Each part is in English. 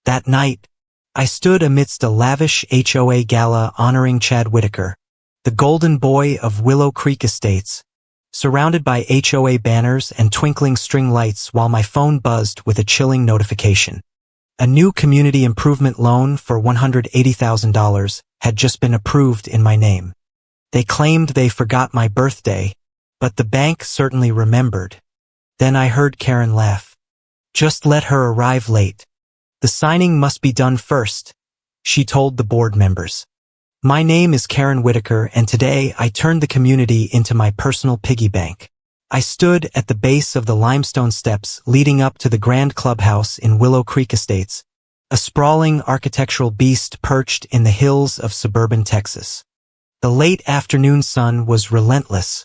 That night, I stood amidst a lavish HOA gala honoring Chad Whitaker, the golden boy of Willow Creek Estates, surrounded by HOA banners and twinkling string lights while my phone buzzed with a chilling notification. A new community improvement loan for $180,000 had just been approved in my name. They claimed they forgot my birthday, but the bank certainly remembered. Then I heard Karen laugh. Just let her arrive late. The signing must be done first, she told the board members. My name is Karen Whitaker, and today I turned the community into my personal piggy bank. I stood at the base of the limestone steps leading up to the grand clubhouse in Willow Creek Estates, a sprawling architectural beast perched in the hills of suburban Texas. The late afternoon sun was relentless,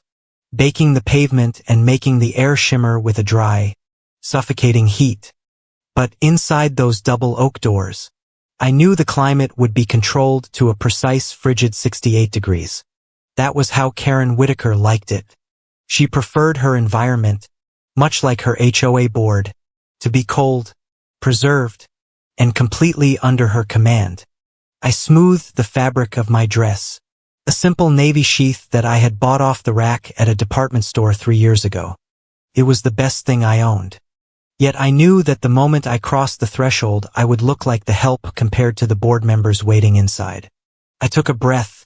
baking the pavement and making the air shimmer with a dry, suffocating heat. But inside those double oak doors, I knew the climate would be controlled to a precise frigid 68 degrees. That was how Karen Whitaker liked it. She preferred her environment, much like her HOA board, to be cold, preserved, and completely under her command. I smoothed the fabric of my dress, a simple navy sheath that I had bought off the rack at a department store 3 years ago. It was the best thing I owned. Yet I knew that the moment I crossed the threshold, I would look like the help compared to the board members waiting inside. I took a breath,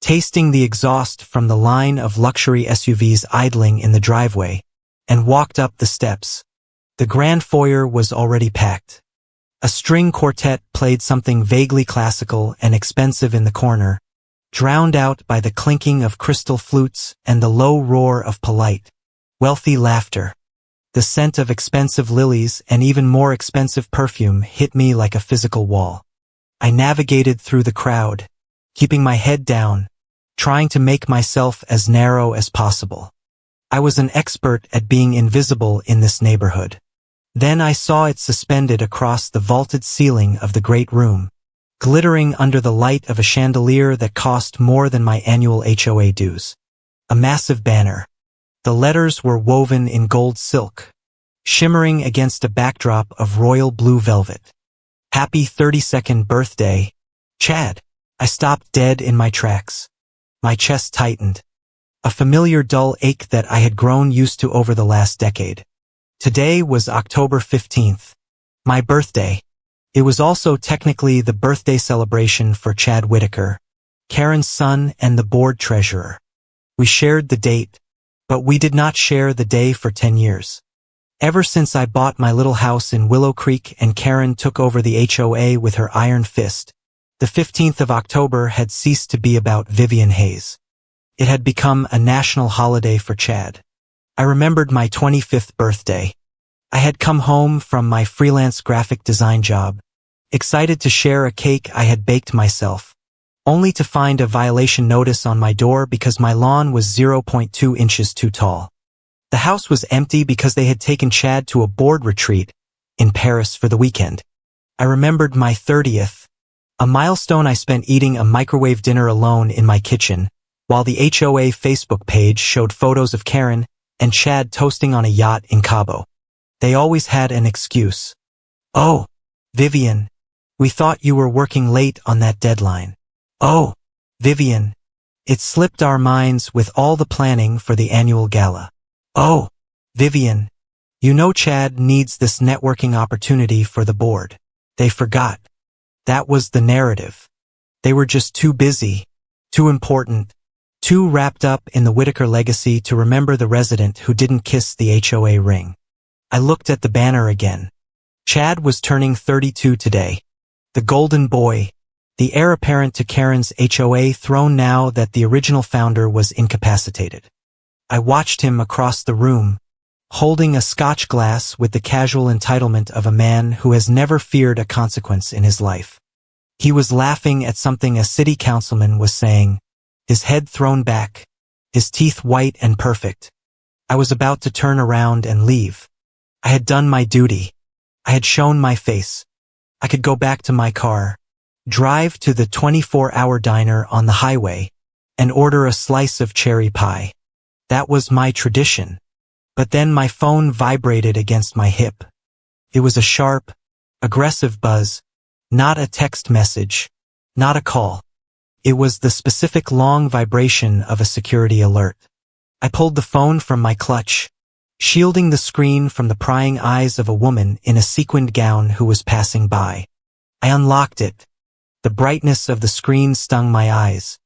tasting the exhaust from the line of luxury SUVs idling in the driveway, and walked up the steps. The grand foyer was already packed. A string quartet played something vaguely classical and expensive in the corner, drowned out by the clinking of crystal flutes and the low roar of polite, wealthy laughter. The scent of expensive lilies and even more expensive perfume hit me like a physical wall. I navigated through the crowd, keeping my head down, trying to make myself as narrow as possible. I was an expert at being invisible in this neighborhood. Then I saw it suspended across the vaulted ceiling of the great room, glittering under the light of a chandelier that cost more than my annual HOA dues. A massive banner. The letters were woven in gold silk, shimmering against a backdrop of royal blue velvet. Happy 32nd birthday, Chad. I stopped dead in my tracks. My chest tightened, a familiar dull ache that I had grown used to over the last decade. Today was October 15th, my birthday. It was also technically the birthday celebration for Chad Whitaker, Karen's son and the board treasurer. We shared the date, but we did not share the day for 10 years. Ever since I bought my little house in Willow Creek and Karen took over the HOA with her iron fist, the 15th of October had ceased to be about Vivian Hayes. It had become a national holiday for Chad. I remembered my 25th birthday. I had come home from my freelance graphic design job, excited to share a cake I had baked myself, only to find a violation notice on my door because my lawn was 0.2 inches too tall. The house was empty because they had taken Chad to a board retreat in Paris for the weekend. I remembered my 30th, a milestone I spent eating a microwave dinner alone in my kitchen, while the HOA Facebook page showed photos of Karen and Chad toasting on a yacht in Cabo. They always had an excuse. Oh, Vivian, we thought you were working late on that deadline. Oh, Vivian, it slipped our minds with all the planning for the annual gala. Oh, Vivian, you know Chad needs this networking opportunity for the board. They forgot. That was the narrative. They were just too busy, too important, too wrapped up in the Whitaker legacy to remember the resident who didn't kiss the HOA ring. I looked at the banner again. Chad was turning 32 today. The golden boy, the heir apparent to Karen's HOA throne now that the original founder was incapacitated. I watched him across the room, holding a scotch glass with the casual entitlement of a man who has never feared a consequence in his life. He was laughing at something a city councilman was saying, his head thrown back, his teeth white and perfect. I was about to turn around and leave. I had done my duty. I had shown my face. I could go back to my car, drive to the 24-hour diner on the highway, and order a slice of cherry pie. That was my tradition. But then my phone vibrated against my hip. It was a sharp, aggressive buzz, Not a text message. Not a call. It was the specific long vibration of a security alert. I pulled the phone from my clutch, shielding the screen from the prying eyes of a woman in a sequined gown who was passing by. I unlocked it. The brightness of the screen stung my eyes.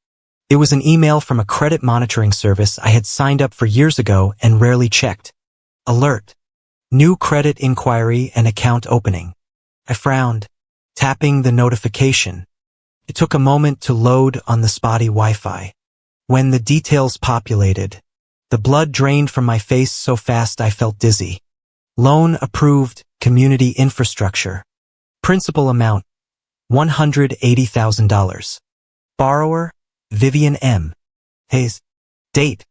It was an email from a credit monitoring service I had signed up for years ago and rarely checked. Alert. New credit inquiry and account opening. I frowned, tapping the notification. It took a moment to load on the spotty Wi-Fi. When the details populated, the blood drained from my face so fast I felt dizzy. Loan approved, community infrastructure. Principal amount, $180,000. Borrower, Vivian M. Hayes. Date,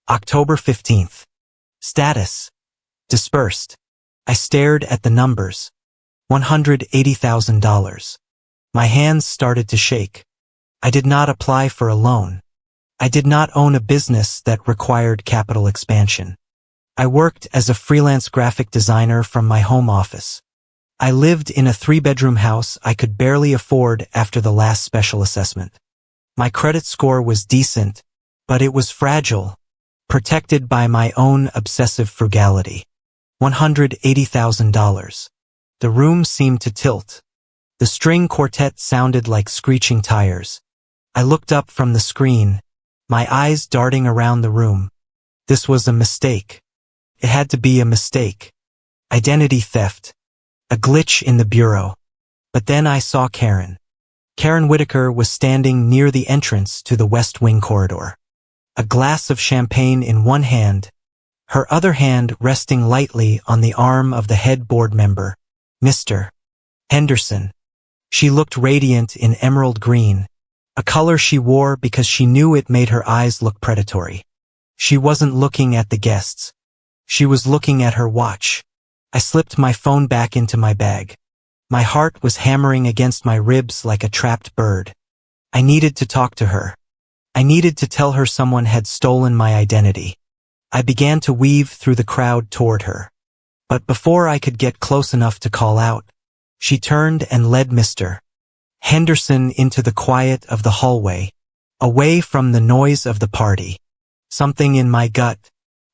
October 15th. Status, dispersed. I stared at the numbers. $180,000. My hands started to shake. I did not apply for a loan. I did not own a business that required capital expansion. I worked as a freelance graphic designer from my home office. I lived in a 3-bedroom house I could barely afford after the last special assessment. My credit score was decent, but it was fragile, protected by my own obsessive frugality. $180,000. The room seemed to tilt. The string quartet sounded like screeching tires. I looked up from the screen, my eyes darting around the room. This was a mistake. It had to be a mistake. Identity theft. A glitch in the bureau. But then I saw Karen. Karen Whitaker was standing near the entrance to the West Wing corridor. A glass of champagne in one hand, her other hand resting lightly on the arm of the head board member, Mr. Henderson. She looked radiant in emerald green, a color she wore because she knew it made her eyes look predatory. She wasn't looking at the guests. She was looking at her watch. I slipped my phone back into my bag. My heart was hammering against my ribs like a trapped bird. I needed to talk to her. I needed to tell her someone had stolen my identity. I began to weave through the crowd toward her. But before I could get close enough to call out, she turned and led Mr. Henderson into the quiet of the hallway, away from the noise of the party. Something in my gut,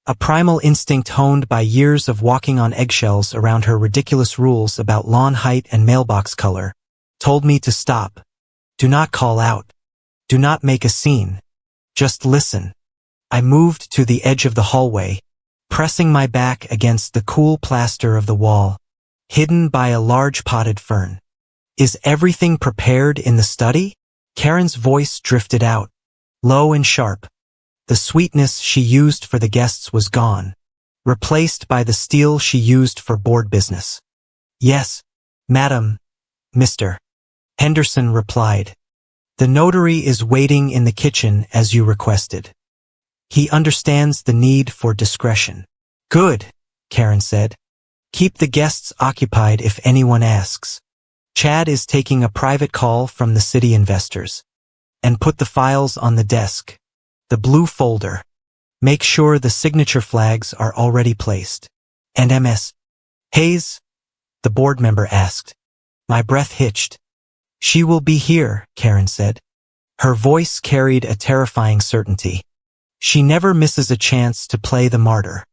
a primal instinct honed by years of walking on eggshells around her ridiculous rules about lawn height and mailbox color, told me to stop. Do not call out. Do not make a scene. Just listen. I moved to the edge of the hallway, pressing my back against the cool plaster of the wall, hidden by a large potted fern. Is everything prepared in the study? Karen's voice drifted out, low and sharp. The sweetness she used for the guests was gone, replaced by the steel she used for board business. Yes, madam, Mr. Henderson replied. The notary is waiting in the kitchen as you requested. He understands the need for discretion. Good, Karen said. Keep the guests occupied if anyone asks. Chad is taking a private call from the city investors. And put the files on the desk. The blue folder. Make sure the signature flags are already placed. And Ms. Hayes? The board member asked. My breath hitched. She will be here, Karen said. Her voice carried a terrifying certainty. She never misses a chance to play the martyr.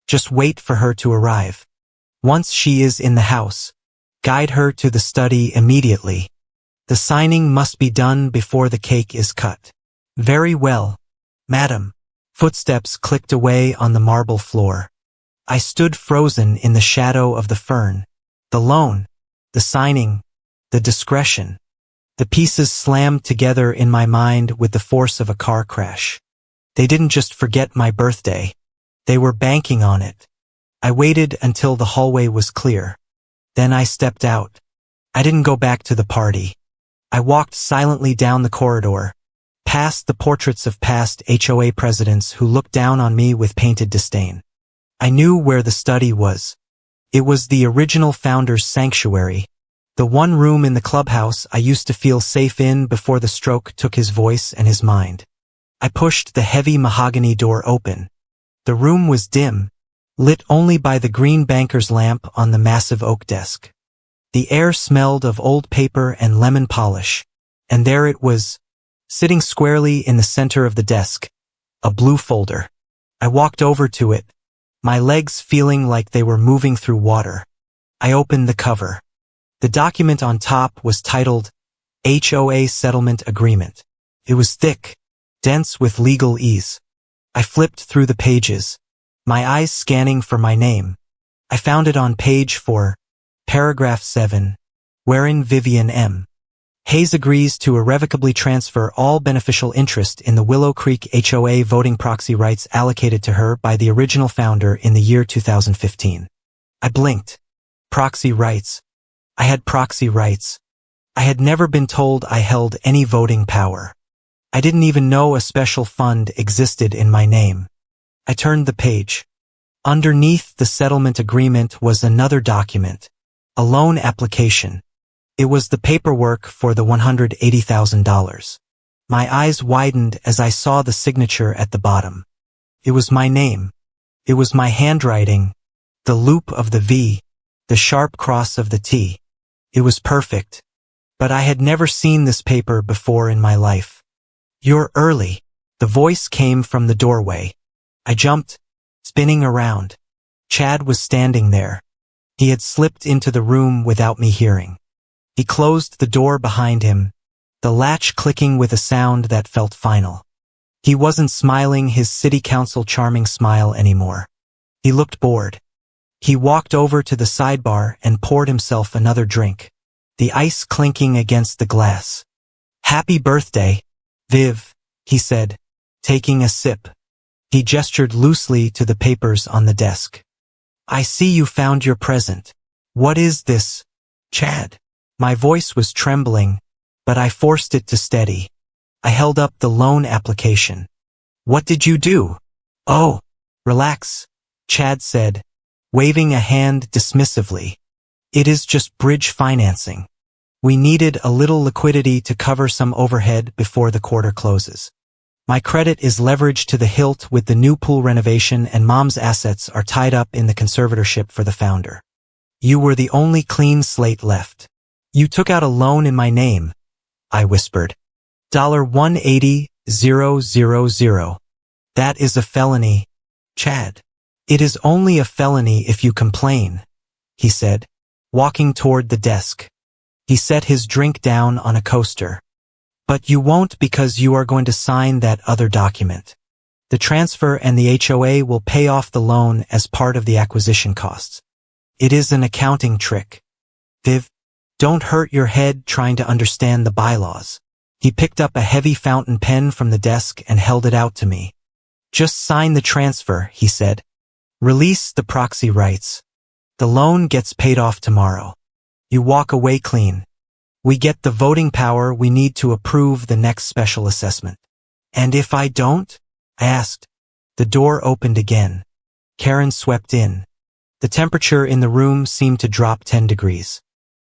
Just wait for her to arrive. Once she is in the house, guide her to the study immediately. The signing must be done before the cake is cut. Very well, madam. Footsteps clicked away on the marble floor. I stood frozen in the shadow of the fern. The loan, the signing, the discretion. The pieces slammed together in my mind with the force of a car crash. They didn't just forget my birthday. They were banking on it. I waited until the hallway was clear. Then I stepped out. I didn't go back to the party. I walked silently down the corridor, past the portraits of past HOA presidents who looked down on me with painted disdain. I knew where the study was. It was the original founder's sanctuary, the one room in the clubhouse I used to feel safe in before the stroke took his voice and his mind. I pushed the heavy mahogany door open. The room was dim, lit only by the green banker's lamp on the massive oak desk. The air smelled of old paper and lemon polish. And there it was, sitting squarely in the center of the desk, a blue folder. I walked over to it, my legs feeling like they were moving through water. I opened the cover. The document on top was titled HOA Settlement Agreement. It was thick, dense with legal ease. I flipped through the pages, my eyes scanning for my name. I found it on page 4, paragraph 7, wherein Vivian M. Hayes agrees to irrevocably transfer all beneficial interest in the Willow Creek HOA voting proxy rights allocated to her by the original founder in the year 2015. I blinked. Proxy rights. I had proxy rights. I had never been told I held any voting power. I didn't even know a special fund existed in my name. I turned the page. Underneath the settlement agreement was another document, a loan application. It was the paperwork for the $180,000. My eyes widened as I saw the signature at the bottom. It was my name. It was my handwriting, the loop of the V, the sharp cross of the T. It was perfect. But I had never seen this paper before in my life. "You're early." The voice came from the doorway. I jumped, spinning around. Chad was standing there. He had slipped into the room without me hearing. He closed the door behind him, the latch clicking with a sound that felt final. He wasn't smiling his city council charming smile anymore. He looked bored. He walked over to the sidebar and poured himself another drink, the ice clinking against the glass. "Happy birthday, Viv," he said, taking a sip. He gestured loosely to the papers on the desk. "I see you found your present. What is this, Chad?" My voice was trembling, but I forced it to steady. I held up the loan application. "What did you do?" "Oh, relax," Chad said, waving a hand dismissively. "It is just bridge financing. We needed a little liquidity to cover some overhead before the quarter closes. My credit is leveraged to the hilt with the new pool renovation, and Mom's assets are tied up in the conservatorship for the founder. You were the only clean slate left. You took out a loan in my name," I whispered. $180,000. That is a felony, Chad. "It is only a felony if you complain," he said, walking toward the desk. He set his drink down on a coaster. "But you won't, because you are going to sign that other document. The transfer and the HOA will pay off the loan as part of the acquisition costs. It is an accounting trick. Viv, don't hurt your head trying to understand the bylaws." He picked up a heavy fountain pen from the desk and held it out to me. "Just sign the transfer," he said. "Release the proxy rights. The loan gets paid off tomorrow. You walk away clean. We get the voting power we need to approve the next special assessment." "And if I don't?" I asked. The door opened again. Karen swept in. The temperature in the room seemed to drop 10 degrees.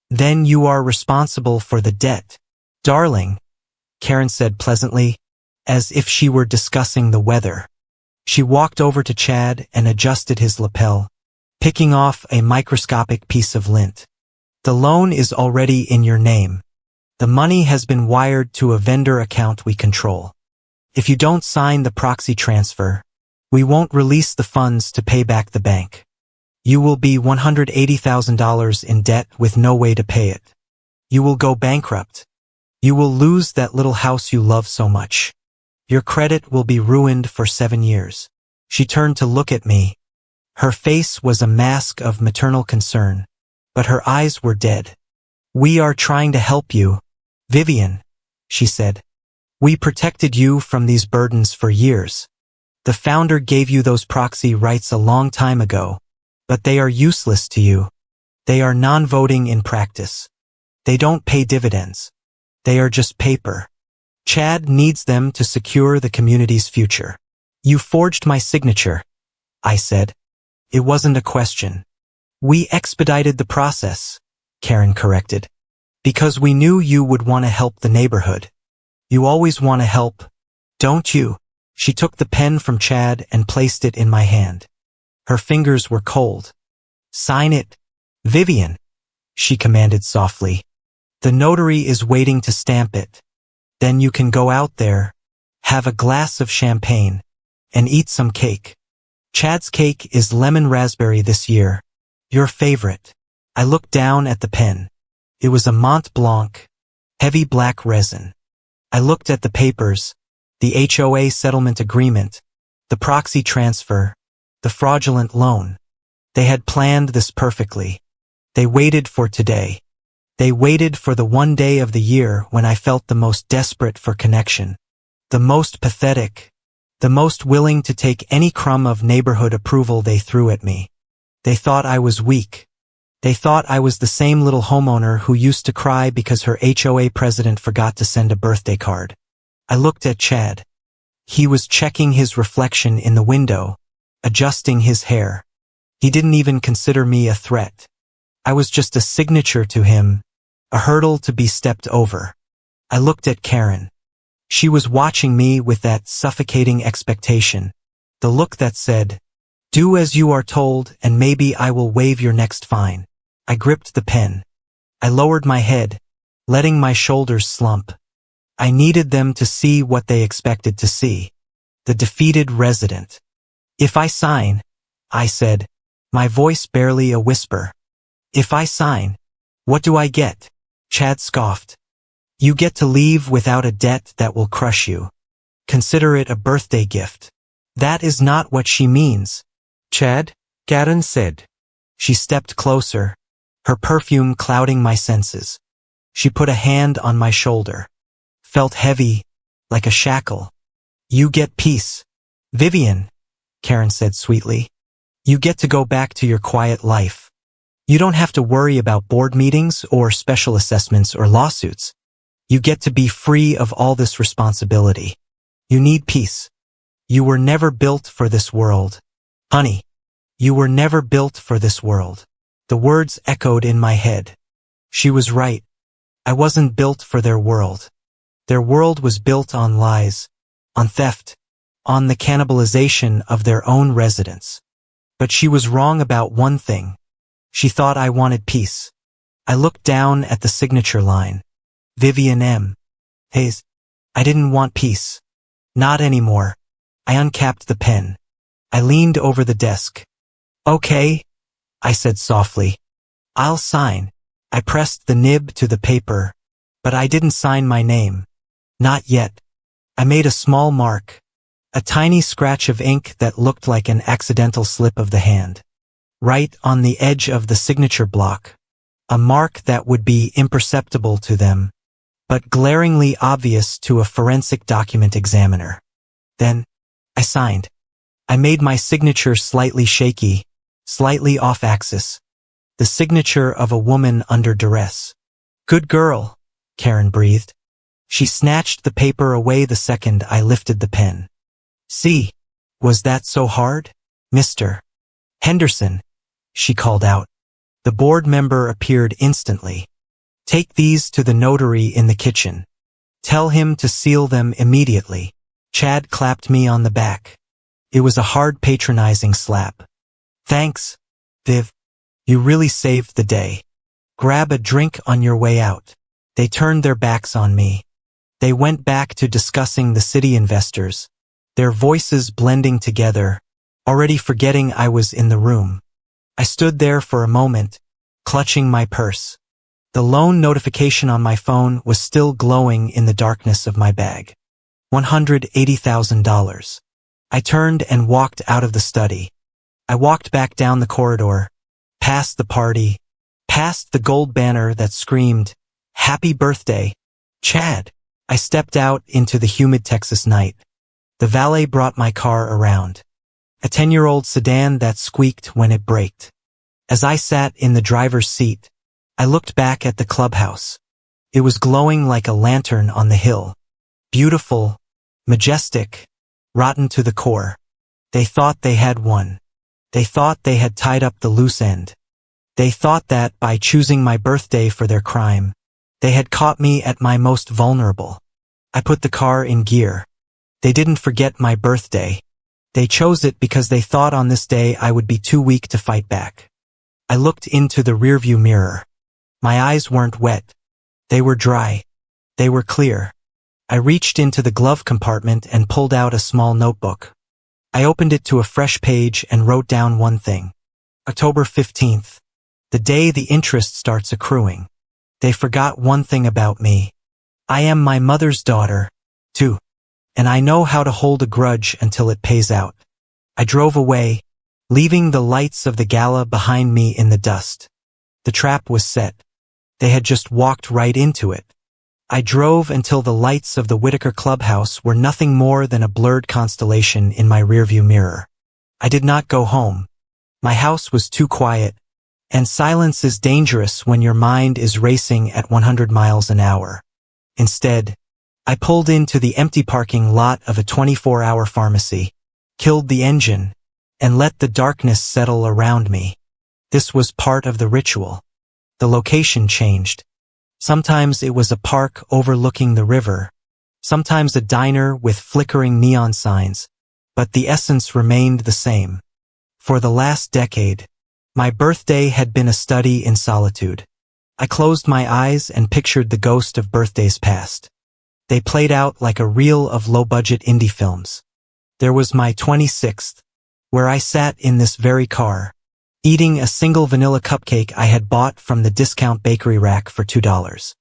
"Then you are responsible for the debt." "Darling," Karen said pleasantly, as if she were discussing the weather. She walked over to Chad and adjusted his lapel, picking off a microscopic piece of lint. "The loan is already in your name. The money has been wired to a vendor account we control. If you don't sign the proxy transfer, we won't release the funds to pay back the bank. You will be $180,000 in debt with no way to pay it. You will go bankrupt. You will lose that little house you love so much. Your credit will be ruined for 7 years." She turned to look at me. Her face was a mask of maternal concern, but her eyes were dead. "We are trying to help you, Vivian," she said. "We protected you from these burdens for years. The founder gave you those proxy rights a long time ago, but they are useless to you. They are non-voting in practice. They don't pay dividends. They are just paper. Chad needs them to secure the community's future." "You forged my signature," I said. It wasn't a question. "We expedited the process," Karen corrected, "because we knew you would want to help the neighborhood. You always want to help, don't you?" She took the pen from Chad and placed it in my hand. Her fingers were cold. "Sign it, Vivian," she commanded softly. The notary is waiting to stamp it. Then you can go out there, have a glass of champagne, and eat some cake. Chad's cake is lemon raspberry this year. Your favorite. I looked down at the pen. It was a Mont Blanc, heavy black resin. I looked at the papers, the HOA settlement agreement, the proxy transfer, the fraudulent loan. They had planned this perfectly. They waited for today. They waited for the one day of the year when I felt the most desperate for connection, the most pathetic, the most willing to take any crumb of neighborhood approval they threw at me. They thought I was weak. They thought I was the same little homeowner who used to cry because her HOA president forgot to send a birthday card. I looked at Chad. He was checking his reflection in the window, adjusting his hair. He didn't even consider me a threat. I was just a signature to him, a hurdle to be stepped over. I looked at Karen. She was watching me with that suffocating expectation, the look that said, "Do as you are told and maybe I will waive your next fine." I gripped the pen. I lowered my head, letting my shoulders slump. I needed them to see what they expected to see. The defeated resident. "If I sign," I said, my voice barely a whisper. "If I sign, what do I get?" Chad scoffed. "You get to leave without a debt that will crush you. Consider it a birthday gift." "That is not what she means, Chad," Karen said. She stepped closer, her perfume clouding my senses. She put a hand on my shoulder. Felt heavy, like a shackle. "You get peace. Vivian," Karen said sweetly. "You get to go back to your quiet life. You don't have to worry about board meetings or special assessments or lawsuits. You get to be free of all this responsibility. You need peace. You were never built for this world. Honey, you were never built for this world." The words echoed in my head. She was right. I wasn't built for their world. Their world was built on lies, on theft, on the cannibalization of their own residents. But she was wrong about one thing. She thought I wanted peace. I looked down at the signature line. Vivian M. Hayes. I didn't want peace. Not anymore. I uncapped the pen. I leaned over the desk. "Okay," I said softly. "I'll sign." I pressed the nib to the paper, but I didn't sign my name. Not yet. I made a small mark, a tiny scratch of ink that looked like an accidental slip of the hand. Right on the edge of the signature block. A mark that would be imperceptible to them, but glaringly obvious to a forensic document examiner. Then, I signed. I made my signature slightly shaky, slightly off-axis. The signature of a woman under duress. "Good girl," Karen breathed. She snatched the paper away the second I lifted the pen. "See, was that so hard, Mr. Henderson?" she called out. The board member appeared instantly. "Take these to the notary in the kitchen. Tell him to seal them immediately." Chad clapped me on the back. It was a hard, patronizing slap. "Thanks, Viv. You really saved the day. Grab a drink on your way out." They turned their backs on me. They went back to discussing the city investors, their voices blending together, already forgetting I was in the room. I stood there for a moment, clutching my purse. The loan notification on my phone was still glowing in the darkness of my bag. $180,000. I turned and walked out of the study. I walked back down the corridor, past the party, past the gold banner that screamed, "Happy birthday, Chad." I stepped out into the humid Texas night. The valet brought my car around. A 10-year-old sedan that squeaked when it braked. As I sat in the driver's seat, I looked back at the clubhouse. It was glowing like a lantern on the hill. Beautiful, majestic, rotten to the core. They thought they had won. They thought they had tied up the loose end. They thought that by choosing my birthday for their crime, they had caught me at my most vulnerable. I put the car in gear. They didn't forget my birthday. They chose it because they thought on this day I would be too weak to fight back. I looked into the rearview mirror. My eyes weren't wet. They were dry. They were clear. I reached into the glove compartment and pulled out a small notebook. I opened it to a fresh page and wrote down one thing. October 15th. The day the interest starts accruing. They forgot one thing about me. I am my mother's daughter, too. And I know how to hold a grudge until it pays out. I drove away, leaving the lights of the gala behind me in the dust. The trap was set. They had just walked right into it. I drove until the lights of the Whitaker clubhouse were nothing more than a blurred constellation in my rearview mirror. I did not go home. My house was too quiet, and silence is dangerous when your mind is racing at 100 miles an hour. Instead, I pulled into the empty parking lot of a 24-hour pharmacy, killed the engine, and let the darkness settle around me. This was part of the ritual. The location changed. Sometimes it was a park overlooking the river, sometimes a diner with flickering neon signs, but the essence remained the same. For the last decade, my birthday had been a study in solitude. I closed my eyes and pictured the ghost of birthdays past. They played out like a reel of low-budget indie films. There was my 26th, where I sat in this very car, eating a single vanilla cupcake I had bought from the discount bakery rack for $2.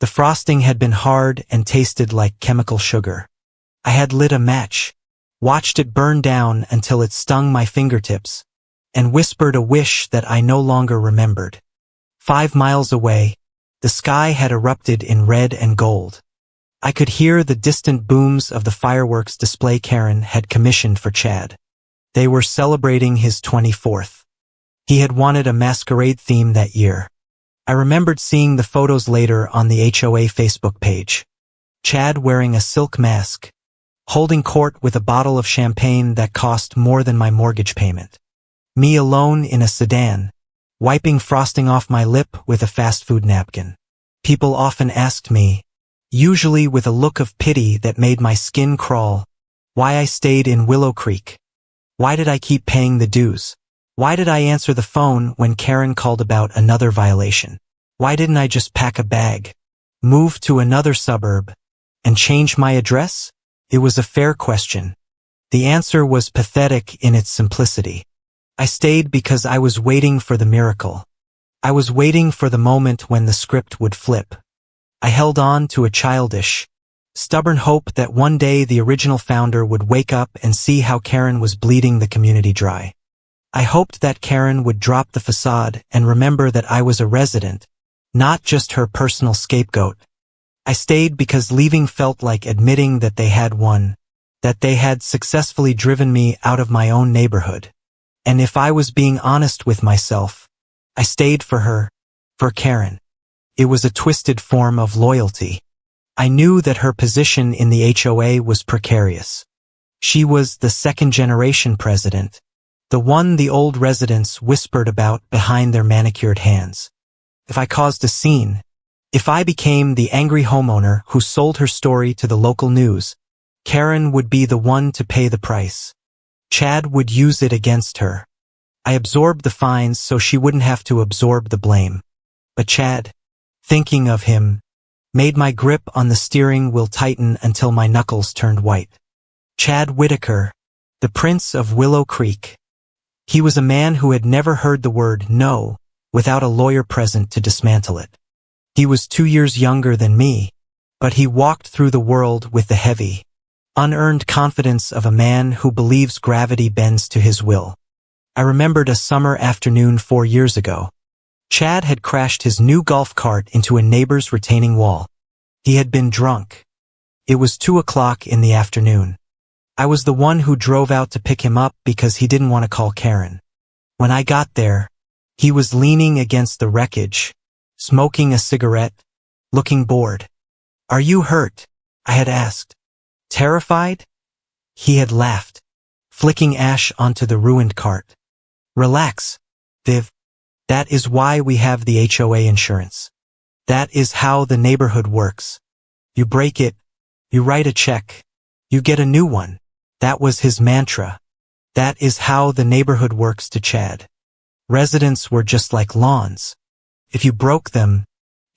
The frosting had been hard and tasted like chemical sugar. I had lit a match, watched it burn down until it stung my fingertips, and whispered a wish that I no longer remembered. 5 miles away, the sky had erupted in red and gold. I could hear the distant booms of the fireworks display Karen had commissioned for Chad. They were celebrating his 24th. He had wanted a masquerade theme that year. I remembered seeing the photos later on the HOA Facebook page. Chad wearing a silk mask, holding court with a bottle of champagne that cost more than my mortgage payment. Me alone in a sedan, wiping frosting off my lip with a fast food napkin. People often asked me, usually with a look of pity that made my skin crawl, why I stayed in Willow Creek. Why did I keep paying the dues? Why did I answer the phone when Karen called about another violation? Why didn't I just pack a bag, move to another suburb, and change my address? It was a fair question. The answer was pathetic in its simplicity. I stayed because I was waiting for the miracle. I was waiting for the moment when the script would flip. I held on to a childish, stubborn hope that one day the original founder would wake up and see how Karen was bleeding the community dry. I hoped that Karen would drop the facade and remember that I was a resident, not just her personal scapegoat. I stayed because leaving felt like admitting that they had won, that they had successfully driven me out of my own neighborhood. And if I was being honest with myself, I stayed for her, for Karen. It was a twisted form of loyalty. I knew that her position in the HOA was precarious. She was the second-generation president, the one the old residents whispered about behind their manicured hands. If I caused a scene, if I became the angry homeowner who sold her story to the local news, Karen would be the one to pay the price. Chad would use it against her. I absorbed the fines so she wouldn't have to absorb the blame. But Chad, thinking of him, made my grip on the steering wheel tighten until my knuckles turned white. Chad Whitaker, the Prince of Willow Creek. He was a man who had never heard the word no without a lawyer present to dismantle it. He was 2 years younger than me, but he walked through the world with the heavy, unearned confidence of a man who believes gravity bends to his will. I remembered a summer afternoon 4 years ago. Chad had crashed his new golf cart into a neighbor's retaining wall. He had been drunk. It was 2 o'clock in the afternoon. I was the one who drove out to pick him up because he didn't want to call Karen. When I got there, he was leaning against the wreckage, smoking a cigarette, looking bored. "Are you hurt?" I had asked. "Terrified?" He had laughed, flicking ash onto the ruined cart. "Relax, Viv. That is why we have the HOA insurance. That is how the neighborhood works. You break it, you write a check, you get a new one." That was his mantra. That is how the neighborhood works to Chad. Residents were just like lawns. If you broke them,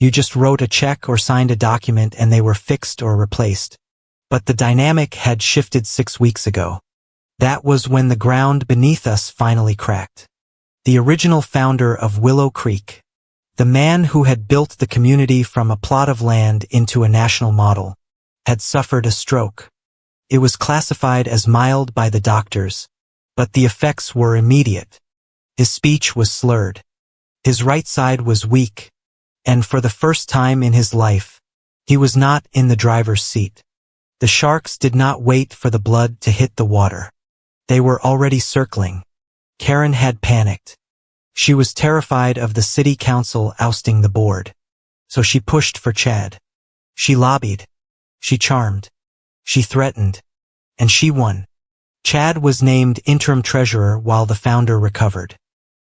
you just wrote a check or signed a document and they were fixed or replaced. But the dynamic had shifted 6 weeks ago. That was when the ground beneath us finally cracked. The original founder of Willow Creek, the man who had built the community from a plot of land into a national model, had suffered a stroke. It was classified as mild by the doctors, but the effects were immediate. His speech was slurred. His right side was weak, and for the first time in his life, he was not in the driver's seat. The sharks did not wait for the blood to hit the water. They were already circling. Karen had panicked. She was terrified of the city council ousting the board. So she pushed for Chad. She lobbied. She charmed. She threatened. And she won. Chad was named interim treasurer while the founder recovered.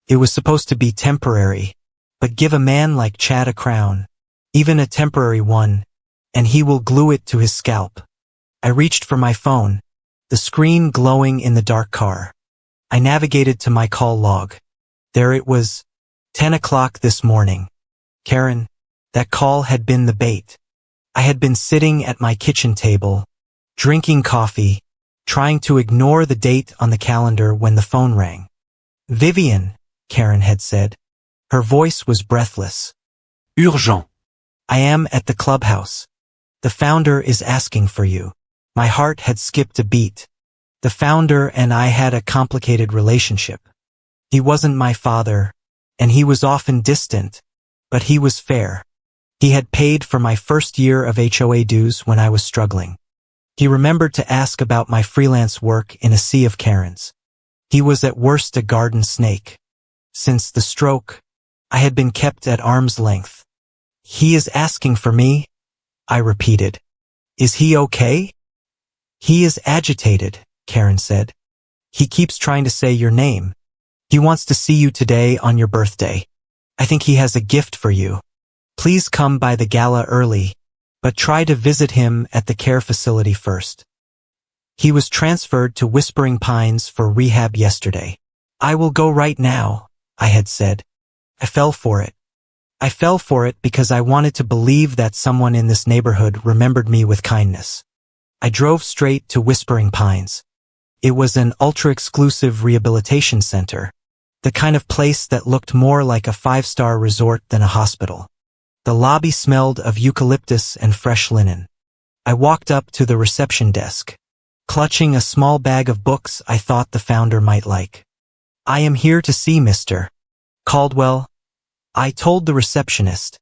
It was supposed to be temporary, but give a man like Chad a crown, even a temporary one, and he will glue it to his scalp. I reached for my phone, the screen glowing in the dark car. I navigated to my call log. There it was, 10 o'clock this morning. Karen, that call had been the bait. I had been sitting at my kitchen table, drinking coffee, trying to ignore the date on the calendar when the phone rang. Vivian, Karen had said. Her voice was breathless. Urgent. I am at the clubhouse. The founder is asking for you. My heart had skipped a beat. The founder and I had a complicated relationship. He wasn't my father, and he was often distant, but he was fair. He had paid for my first year of HOA dues when I was struggling. He remembered to ask about my freelance work in a sea of Karens. He was at worst a garden snake. Since the stroke, I had been kept at arm's length. He is asking for me? I repeated. Is he okay? He is agitated, Karen said. He keeps trying to say your name. He wants to see you today on your birthday. I think he has a gift for you. Please come by the gala early, but try to visit him at the care facility first. He was transferred to Whispering Pines for rehab yesterday. I will go right now, I had said. I fell for it. I fell for it because I wanted to believe that someone in this neighborhood remembered me with kindness. I drove straight to Whispering Pines. It was an ultra-exclusive rehabilitation center, the kind of place that looked more like a 5-star resort than a hospital. The lobby smelled of eucalyptus and fresh linen. I walked up to the reception desk, clutching a small bag of books I thought the founder might like. I am here to see Mr. Caldwell, I told the receptionist,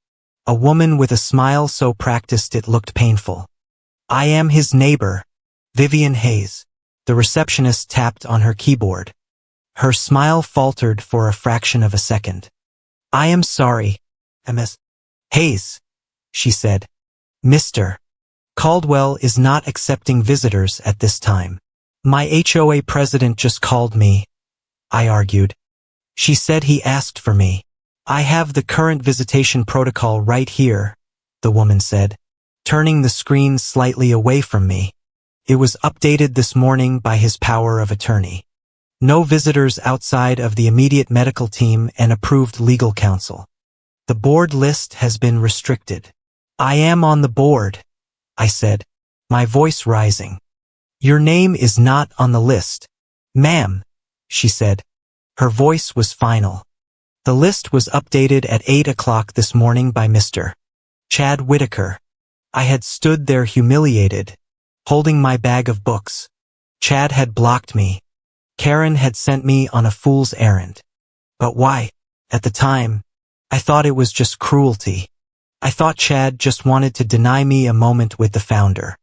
a woman with a smile so practiced it looked painful. I am his neighbor, Vivian Hayes. The receptionist tapped on her keyboard. Her smile faltered for a fraction of a second. I am sorry, Ms. Hayes, she said. Mr. Caldwell is not accepting visitors at this time. My HOA president just called me, I argued. She said he asked for me. I have the current visitation protocol right here, the woman said, turning the screen slightly away from me. It was updated this morning by his power of attorney. No visitors outside of the immediate medical team and approved legal counsel. The board list has been restricted. I am on the board, I said, my voice rising. Your name is not on the list. Ma'am, she said. Her voice was final. The list was updated at 8 o'clock this morning by Mr. Chad Whitaker. I had stood there humiliated, holding my bag of books. Chad had blocked me. Karen had sent me on a fool's errand. But why? At the time, I thought it was just cruelty. I thought Chad just wanted to deny me a moment with the founder.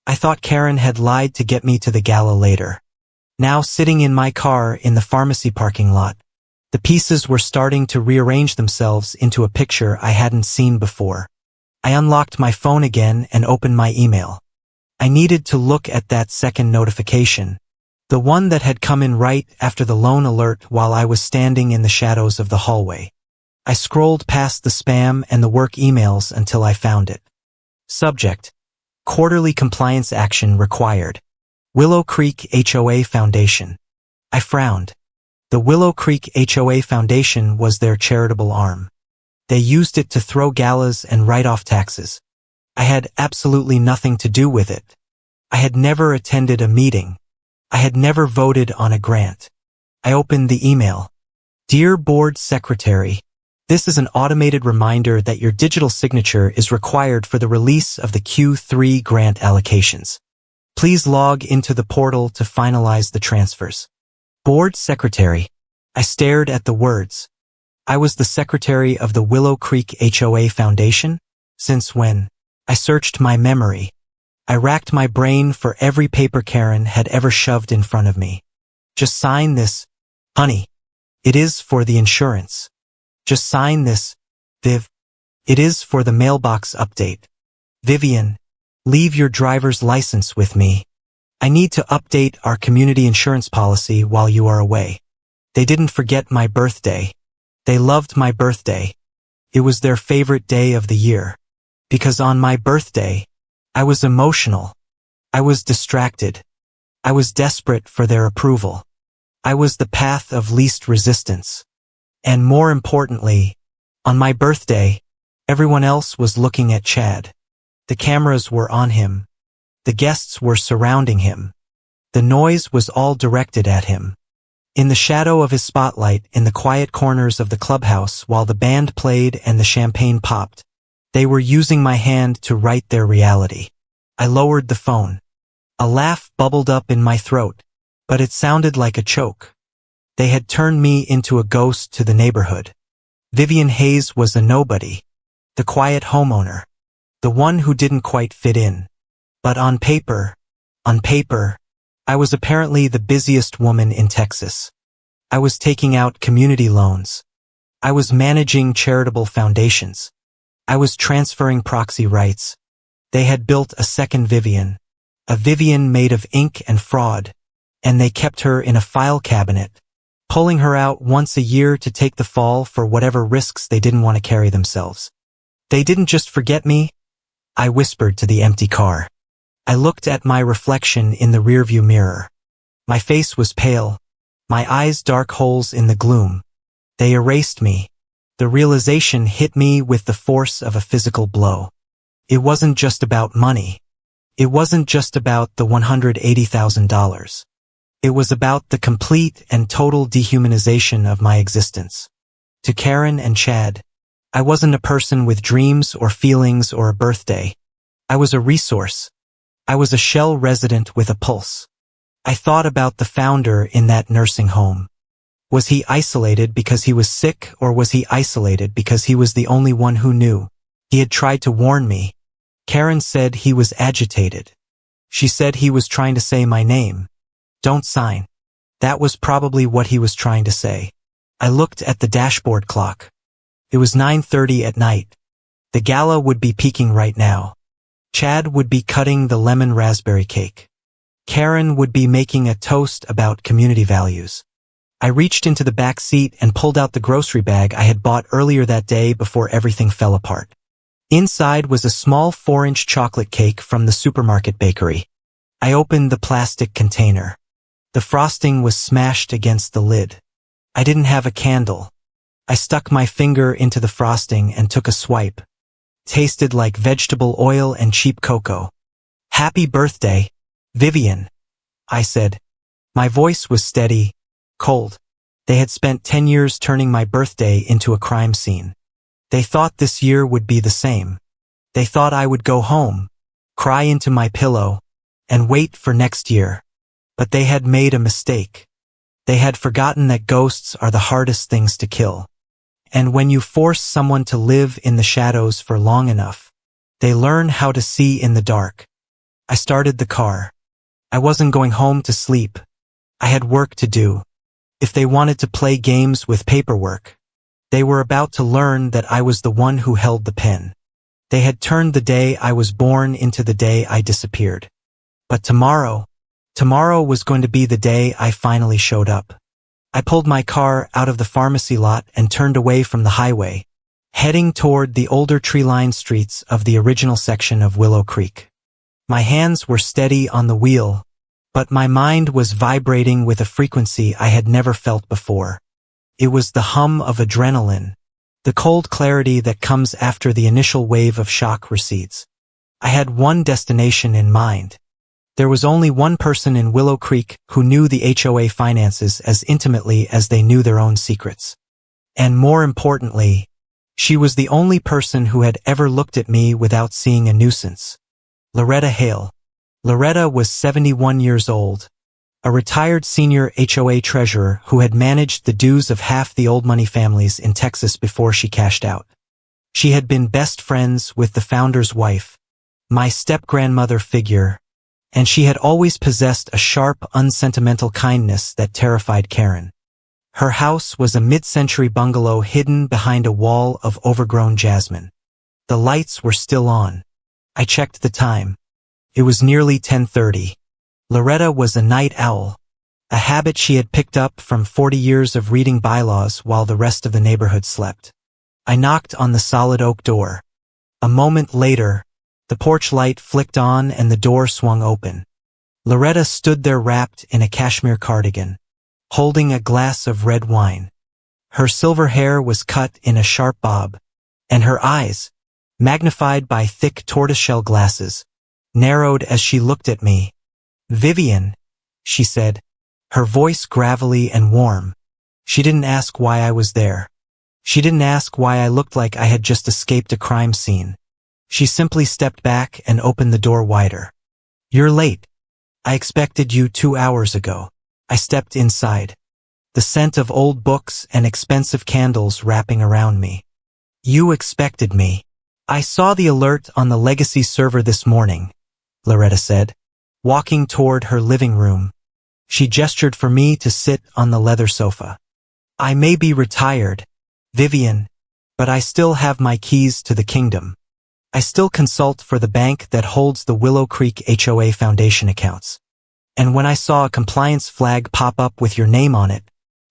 I thought Karen had lied to get me to the gala later. Now sitting in my car in the pharmacy parking lot, the pieces were starting to rearrange themselves into a picture I hadn't seen before. I unlocked my phone again and opened my email. I needed to look at that second notification, the one that had come in right after the loan alert while I was standing in the shadows of the hallway. I scrolled past the spam and the work emails until I found it. Subject: Quarterly Compliance Action Required. Willow Creek HOA Foundation. I frowned. The Willow Creek HOA Foundation was their charitable arm. They used it to throw galas and write off taxes. I had absolutely nothing to do with it. I had never attended a meeting. I had never voted on a grant. I opened the email. Dear Board Secretary, this is an automated reminder that your digital signature is required for the release of the Q3 grant allocations. Please log into the portal to finalize the transfers. Board Secretary. I stared at the words. I was the secretary of the Willow Creek HOA Foundation? Since when? I searched my memory. I racked my brain for every paper Karen had ever shoved in front of me. Just sign this, honey. It is for the insurance. Just sign this, Viv. It is for the mailbox update. Vivian, leave your driver's license with me. I need to update our community insurance policy while you are away. They didn't forget my birthday. They loved my birthday. It was their favorite day of the year. Because on my birthday, I was emotional. I was distracted. I was desperate for their approval. I was the path of least resistance. And more importantly, on my birthday, everyone else was looking at Chad. The cameras were on him. The guests were surrounding him. The noise was all directed at him. In the shadow of his spotlight, in the quiet corners of the clubhouse while the band played and the champagne popped, they were using my hand to write their reality. I lowered the phone. A laugh bubbled up in my throat, but it sounded like a choke. They had turned me into a ghost to the neighborhood. Vivian Hayes was a nobody. The quiet homeowner. The one who didn't quite fit in. But on paper, I was apparently the busiest woman in Texas. I was taking out community loans. I was managing charitable foundations. I was transferring proxy rights. They had built a second Vivian, a Vivian made of ink and fraud, and they kept her in a file cabinet, pulling her out once a year to take the fall for whatever risks they didn't want to carry themselves. They didn't just forget me, I whispered to the empty car. I looked at my reflection in the rearview mirror. My face was pale, my eyes dark holes in the gloom. They erased me. The realization hit me with the force of a physical blow. It wasn't just about money. It wasn't just about the $180,000. It was about the complete and total dehumanization of my existence. To Karen and Chad, I wasn't a person with dreams or feelings or a birthday. I was a resource. I was a shell resident with a pulse. I thought about the founder in that nursing home. Was he isolated because he was sick, or was he isolated because he was the only one who knew? He had tried to warn me. Karen said he was agitated. She said he was trying to say my name. Don't sign. That was probably what he was trying to say. I looked at the dashboard clock. It was 9:30 at night. The gala would be peaking right now. Chad would be cutting the lemon raspberry cake. Karen would be making a toast about community values. I reached into the back seat and pulled out the grocery bag I had bought earlier that day before everything fell apart. Inside was a small 4-inch chocolate cake from the supermarket bakery. I opened the plastic container. The frosting was smashed against the lid. I didn't have a candle. I stuck my finger into the frosting and took a swipe. Tasted like vegetable oil and cheap cocoa. Happy birthday, Vivian, I said. My voice was steady, cold. They had spent 10 years turning my birthday into a crime scene. They thought this year would be the same. They thought I would go home, cry into my pillow, and wait for next year. But they had made a mistake. They had forgotten that ghosts are the hardest things to kill. And when you force someone to live in the shadows for long enough, they learn how to see in the dark. I started the car. I wasn't going home to sleep. I had work to do. If they wanted to play games with paperwork, they were about to learn that I was the one who held the pen. They had turned the day I was born into the day I disappeared. But tomorrow was going to be the day I finally showed up. I pulled my car out of the pharmacy lot and turned away from the highway, heading toward the older tree-lined streets of the original section of Willow Creek. My hands were steady on the wheel, but my mind was vibrating with a frequency I had never felt before. It was the hum of adrenaline, The cold clarity that comes after the initial wave of shock recedes. I had one destination in mind. There was only one person in Willow Creek who knew the HOA finances as intimately as they knew their own secrets. And more importantly, she was the only person who had ever looked at me without seeing a nuisance. Loretta Hale. Loretta was 71 years old, a retired senior HOA treasurer who had managed the dues of half the old money families in Texas before she cashed out. She had been best friends with the founder's wife, my step-grandmother figure, and she had always possessed a sharp, unsentimental kindness that terrified Karen. Her house was a mid-century bungalow hidden behind a wall of overgrown jasmine. The lights were still on. I checked the time. It was nearly 10:30. Loretta was a night owl, a habit she had picked up from 40 years of reading bylaws while the rest of the neighborhood slept. I knocked on the solid oak door. A moment later, the porch light flicked on and the door swung open. Loretta stood there wrapped in a cashmere cardigan, holding a glass of red wine. Her silver hair was cut in a sharp bob, and her eyes, magnified by thick tortoiseshell glasses, narrowed as she looked at me. "Vivian," she said, her voice gravelly and warm. She didn't ask why I was there. She didn't ask why I looked like I had just escaped a crime scene. She simply stepped back and opened the door wider. "You're late. I expected you 2 hours ago." I stepped inside, the scent of old books and expensive candles wrapping around me. "You expected me. I saw the alert on the legacy server this morning," Loretta said, walking toward her living room. She gestured for me to sit on the leather sofa. "I may be retired, Vivian, but I still have my keys to the kingdom. I still consult for the bank that holds the Willow Creek HOA Foundation accounts. And when I saw a compliance flag pop up with your name on it,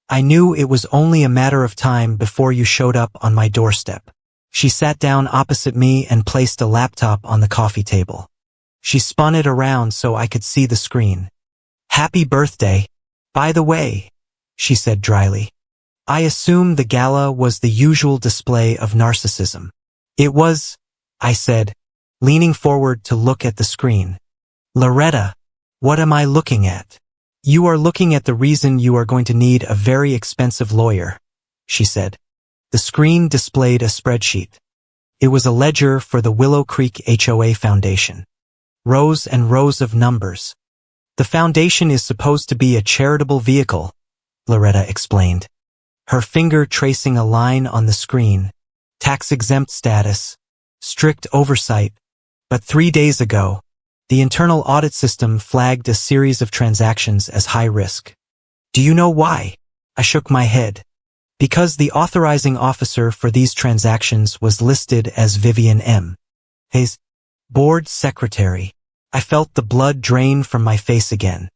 I knew it was only a matter of time before you showed up on my doorstep." She sat down opposite me and placed a laptop on the coffee table. She spun it around so I could see the screen. "Happy birthday, by the way," she said dryly. I assumed the gala was the usual display of narcissism. "It was," I said, leaning forward to look at the screen. "Loretta, what am I looking at?" "You are looking at the reason you are going to need a very expensive lawyer," she said. The screen displayed a spreadsheet. It was a ledger for the Willow Creek HOA Foundation. Rows and rows of numbers. "The foundation is supposed to be a charitable vehicle," Loretta explained, her finger tracing a line on the screen. "Tax-exempt status, strict oversight. But 3 days ago, the internal audit system flagged a series of transactions as high risk." "Do you know why?" I shook my head. "Because the authorizing officer for these transactions was listed as Vivian M. Hayes, board secretary." I felt the blood drain from my face again.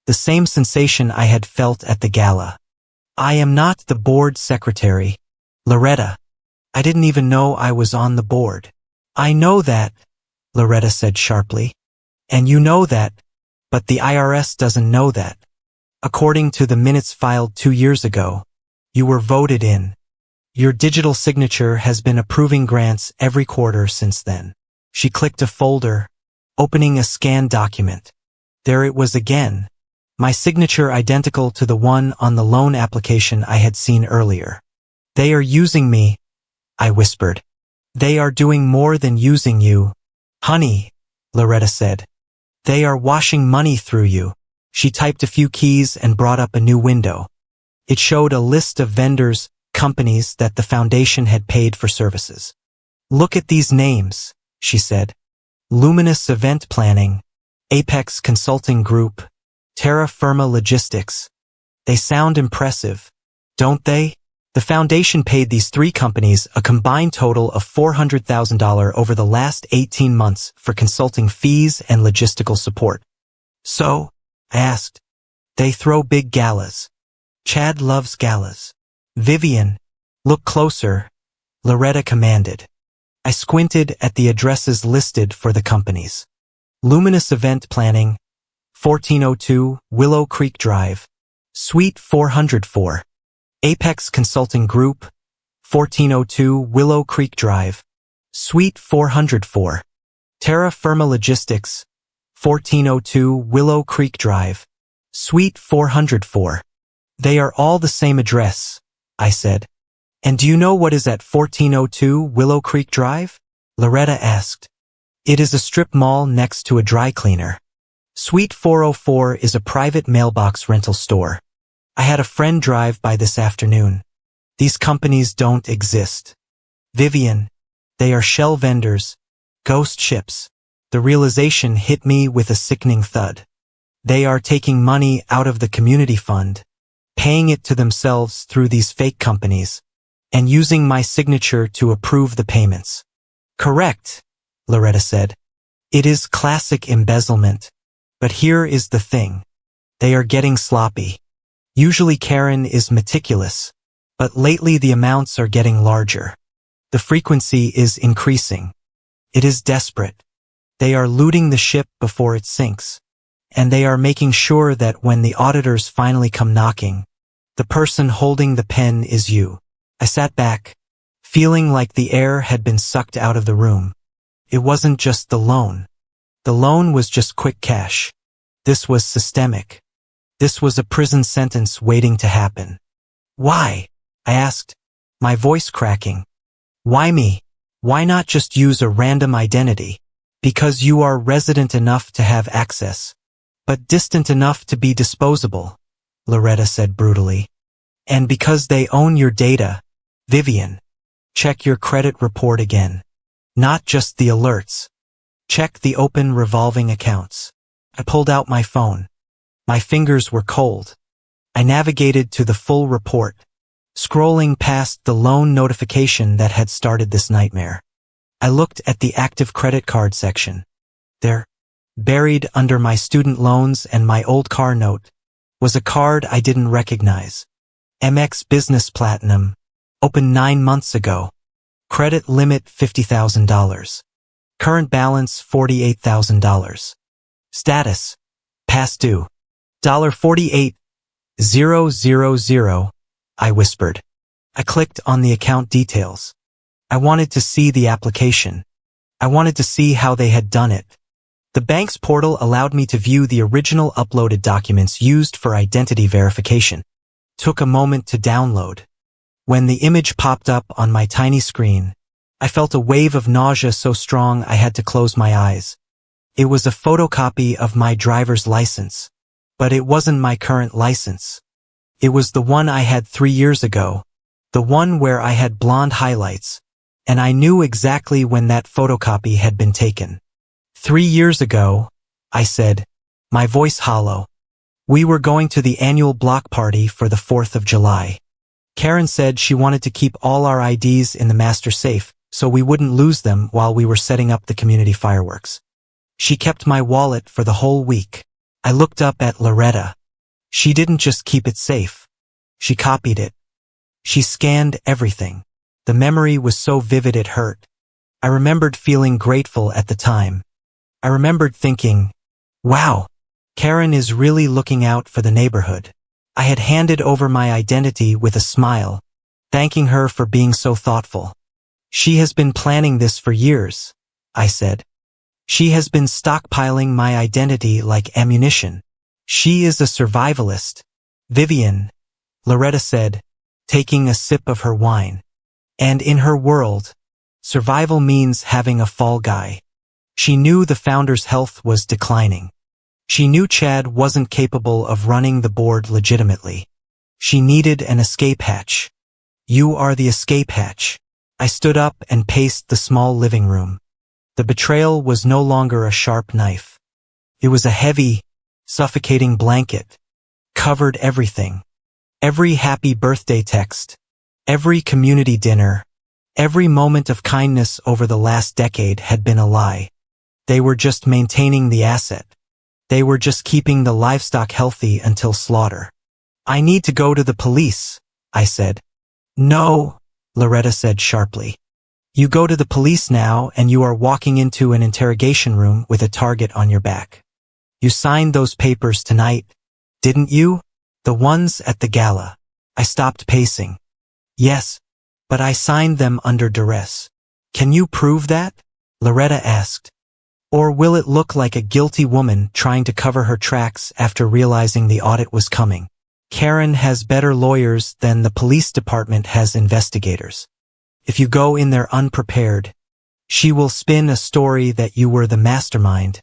The same sensation I had felt at the gala. "I am not the board secretary, Loretta. I didn't even know I was on the board." "I know that," Loretta said sharply. "And you know that, but the IRS doesn't know that. According to the minutes filed 2 years ago, you were voted in. Your digital signature has been approving grants every quarter since then." She clicked a folder, opening a scanned document. There it was again, my signature identical to the one on the loan application I had seen earlier. "They are using me," I whispered. "They are doing more than using you, honey," Loretta said. "They are washing money through you." She typed a few keys and brought up a new window. It showed a list of vendors, companies that the foundation had paid for services. "Look at these names," she said. "Luminous Event Planning, Apex Consulting Group, Terra Firma Logistics. They sound impressive, don't they?" The foundation paid these 3 companies a combined total of $400,000 over the last 18 months for consulting fees and logistical support. "So?" I asked. "They throw big galas. Chad loves galas." "Vivian, look closer," Loretta commanded. I squinted at the addresses listed for the companies. Luminous Event Planning, 1402 Willow Creek Drive, Suite 404. Apex Consulting Group, 1402 Willow Creek Drive, Suite 404. Terra Firma Logistics, 1402 Willow Creek Drive, Suite 404. They are all the same address, I said. And do you know what is at 1402 Willow Creek Drive? Loretta asked. It is a strip mall next to a dry cleaner. Suite 404 is a private mailbox rental store. I had a friend drive by this afternoon. These companies don't exist. Vivian, they are shell vendors, ghost ships. The realization hit me with a sickening thud. They are taking money out of the community fund, paying it to themselves through these fake companies, and using my signature to approve the payments. Correct, Loretta said. It is classic embezzlement. But here is the thing. They are getting sloppy. Usually Karen is meticulous, but lately the amounts are getting larger. The frequency is increasing. It is desperate. They are looting the ship before it sinks. And they are making sure that when the auditors finally come knocking, the person holding the pen is you. I sat back, feeling like the air had been sucked out of the room. It wasn't just the loan. The loan was just quick cash. This was systemic. This was a prison sentence waiting to happen. Why? I asked, my voice cracking. Why me? Why not just use a random identity? Because you are resident enough to have access, but distant enough to be disposable, Loretta said brutally. And because they own your data, Vivian, check your credit report again. Not just the alerts. Check the open revolving accounts. I pulled out my phone. My fingers were cold. I navigated to the full report, scrolling past the loan notification that had started this nightmare. I looked at the active credit card section. There, buried under my student loans and my old car note, was a card I didn't recognize. MX Business Platinum, opened 9 months ago. Credit limit $50,000. Current balance $48,000. Status, past due. $48,000, I whispered. I clicked on the account details. I wanted to see the application. I wanted to see how they had done it. The bank's portal allowed me to view the original uploaded documents used for identity verification. Took a moment to download. When the image popped up on my tiny screen, I felt a wave of nausea so strong I had to close my eyes. It was a photocopy of my driver's license. But it wasn't my current license. It was the one I had 3 years ago. The one where I had blonde highlights. And I knew exactly when that photocopy had been taken. 3 years ago, I said, my voice hollow. We were going to the annual block party for the 4th of July. Karen said she wanted to keep all our IDs in the master safe so we wouldn't lose them while we were setting up the community fireworks. She kept my wallet for the whole week. I looked up at Loretta. She didn't just keep it safe. She copied it. She scanned everything. The memory was so vivid it hurt. I remembered feeling grateful at the time. I remembered thinking, wow, Karen is really looking out for the neighborhood. I had handed over my identity with a smile, thanking her for being so thoughtful. She has been planning this for years, I said. She has been stockpiling my identity like ammunition. She is a survivalist. Vivian, Loretta said, taking a sip of her wine. And in her world, survival means having a fall guy. She knew the founder's health was declining. She knew Chad wasn't capable of running the board legitimately. She needed an escape hatch. You are the escape hatch. I stood up and paced the small living room. The betrayal was no longer a sharp knife. It was a heavy, suffocating blanket. Covered everything. Every happy birthday text. Every community dinner. Every moment of kindness over the last decade had been a lie. They were just maintaining the asset. They were just keeping the livestock healthy until slaughter. I need to go to the police, I said. No, Loretta said sharply. You go to the police now and you are walking into an interrogation room with a target on your back. You signed those papers tonight, didn't you? The ones at the gala. I stopped pacing. Yes. But I signed them under duress. Can you prove that? Loretta asked. Or will it look like a guilty woman trying to cover her tracks after realizing the audit was coming? Karen has better lawyers than the police department has investigators. If you go in there unprepared, she will spin a story that you were the mastermind,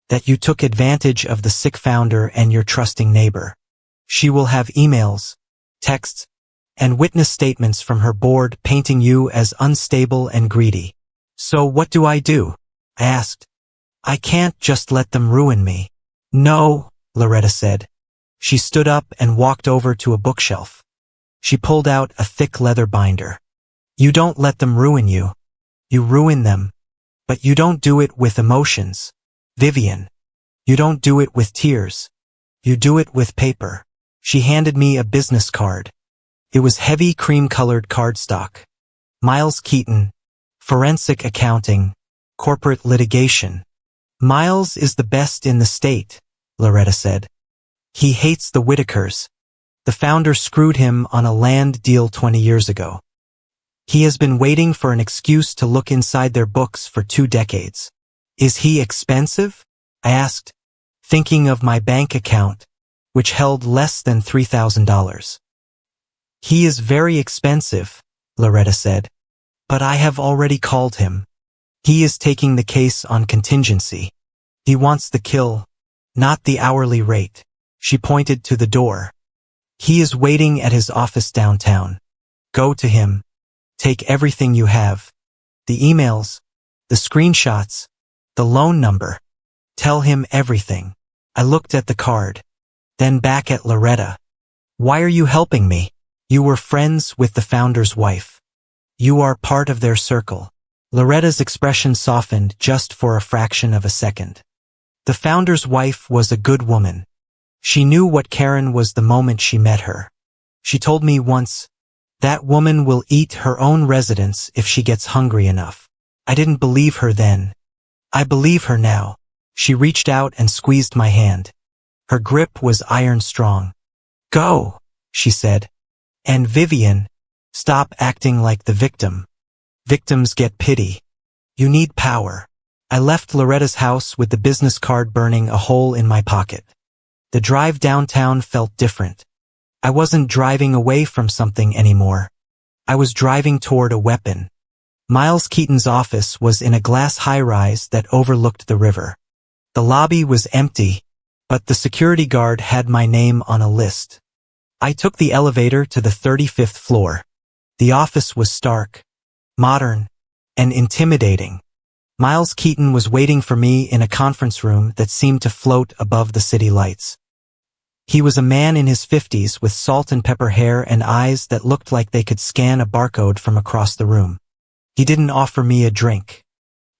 that you took advantage of the sick founder and your trusting neighbor. She will have emails, texts, and witness statements from her board painting you as unstable and greedy. So what do? I asked. I can't just let them ruin me. No, Loretta said. She stood up and walked over to a bookshelf. She pulled out a thick leather binder. You don't let them ruin you. You ruin them. But you don't do it with emotions, Vivian. You don't do it with tears. You do it with paper. She handed me a business card. It was heavy cream-colored cardstock. Miles Keaton, forensic accounting, corporate litigation. Miles is the best in the state, Loretta said. He hates the Whitakers. The founder screwed him on a land deal 20 years ago. He has been waiting for an excuse to look inside their books for 2 decades. Is he expensive? I asked, thinking of my bank account, which held less than $3,000. He is very expensive, Loretta said. But I have already called him. He is taking the case on contingency. He wants the kill, not the hourly rate. She pointed to the door. He is waiting at his office downtown. Go to him. Take everything you have. The emails, the screenshots, the loan number. Tell him everything. I looked at the card, then back at Loretta. Why are you helping me? You were friends with the founder's wife. You are part of their circle. Loretta's expression softened just for a fraction of a second. The founder's wife was a good woman. She knew what Karen was the moment she met her. She told me once, that woman will eat her own residence if she gets hungry enough. I didn't believe her then. I believe her now. She reached out and squeezed my hand. Her grip was iron strong. Go, she said. And Vivian, stop acting like the victim. Victims get pity. You need power. I left Loretta's house with the business card burning a hole in my pocket. The drive downtown felt different. I wasn't driving away from something anymore. I was driving toward a weapon. Miles Keaton's office was in a glass high-rise that overlooked the river. The lobby was empty, but the security guard had my name on a list. I took the elevator to the 35th floor. The office was stark, modern, and intimidating. Miles Keaton was waiting for me in a conference room that seemed to float above the city lights. He was a man in his 50s with salt and pepper hair and eyes that looked like they could scan a barcode from across the room. He didn't offer me a drink.